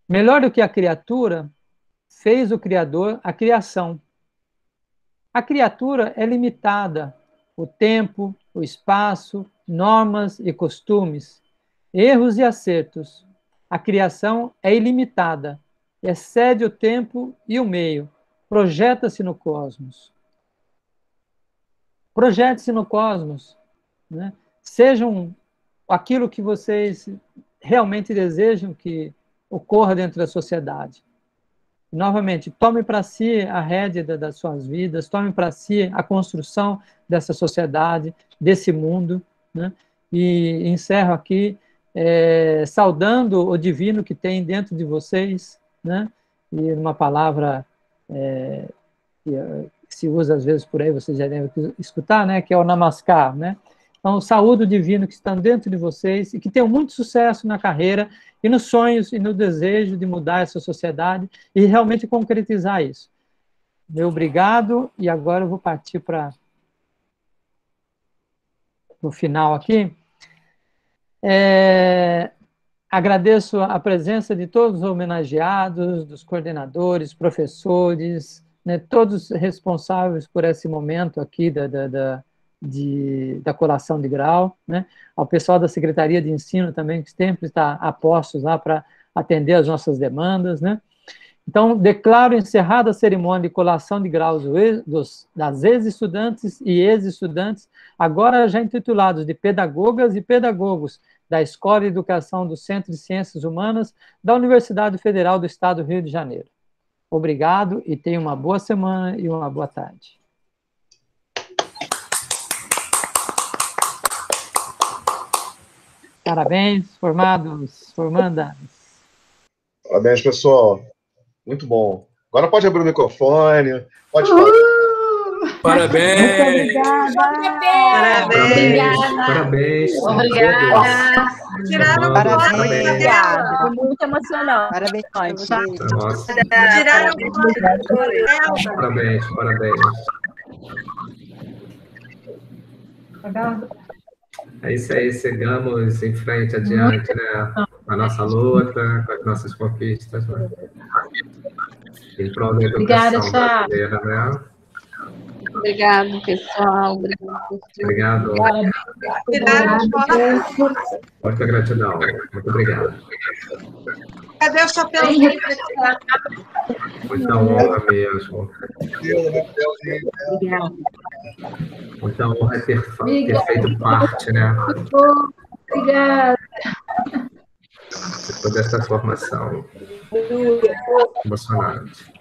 Melhor do que a criatura, fez o Criador a criação. A criatura é limitada, o tempo, o espaço, normas e costumes, erros e acertos. A criação é ilimitada, excede o tempo e o meio, projeta-se no cosmos. Projete-se no cosmos, né? Sejam aquilo que vocês realmente desejam que ocorra dentro da sociedade. Novamente, tome para si a rédea das suas vidas, tome para si a construção dessa sociedade, desse mundo, né? E encerro aqui saudando o divino que tem dentro de vocês, né? E uma palavra que se usa às vezes por aí, vocês já devem escutar, né? Que é o Namaskar, né? Então, saúde o divino que está dentro de vocês e que tenham muito sucesso na carreira e nos sonhos e no desejo de mudar essa sociedade e realmente concretizar isso. Meu obrigado, e agora eu vou partir para o final aqui. Agradeço a presença de todos os homenageados, dos coordenadores, professores, né, todos responsáveis por esse momento aqui da colação de grau, né? Ao pessoal da Secretaria de Ensino também, que sempre está a postos lá para atender as nossas demandas, né? Então, declaro encerrada a cerimônia de colação de graus das ex-estudantes e ex-estudantes, agora já intitulados de pedagogas e pedagogos da Escola de Educação do Centro de Ciências Humanas da Universidade Federal do Estado do Rio de Janeiro. Obrigado e tenha uma boa semana e uma boa tarde. Parabéns, formados, formandas. Parabéns, pessoal. Muito bom. Agora pode abrir o microfone, pode falar. Parabéns! Muito obrigada! Parabéns! Obrigada! Tiraram Parabéns! Obrigada! Foi muito emocionante. Parabéns para vocês. Nossa. Tiraram Parabéns, parabéns. É isso aí, sigamos em frente, adiante, né? A nossa luta, com as nossas conquistas, né? Em prol da educação brasileira, né? Obrigado, pessoal. Obrigado. Muita gratidão. Muito obrigado. Cadê o chapéu? Muita honra mesmo. Obrigada. Muita honra ter feito parte, né? Obrigada. De toda essa formação emocionante.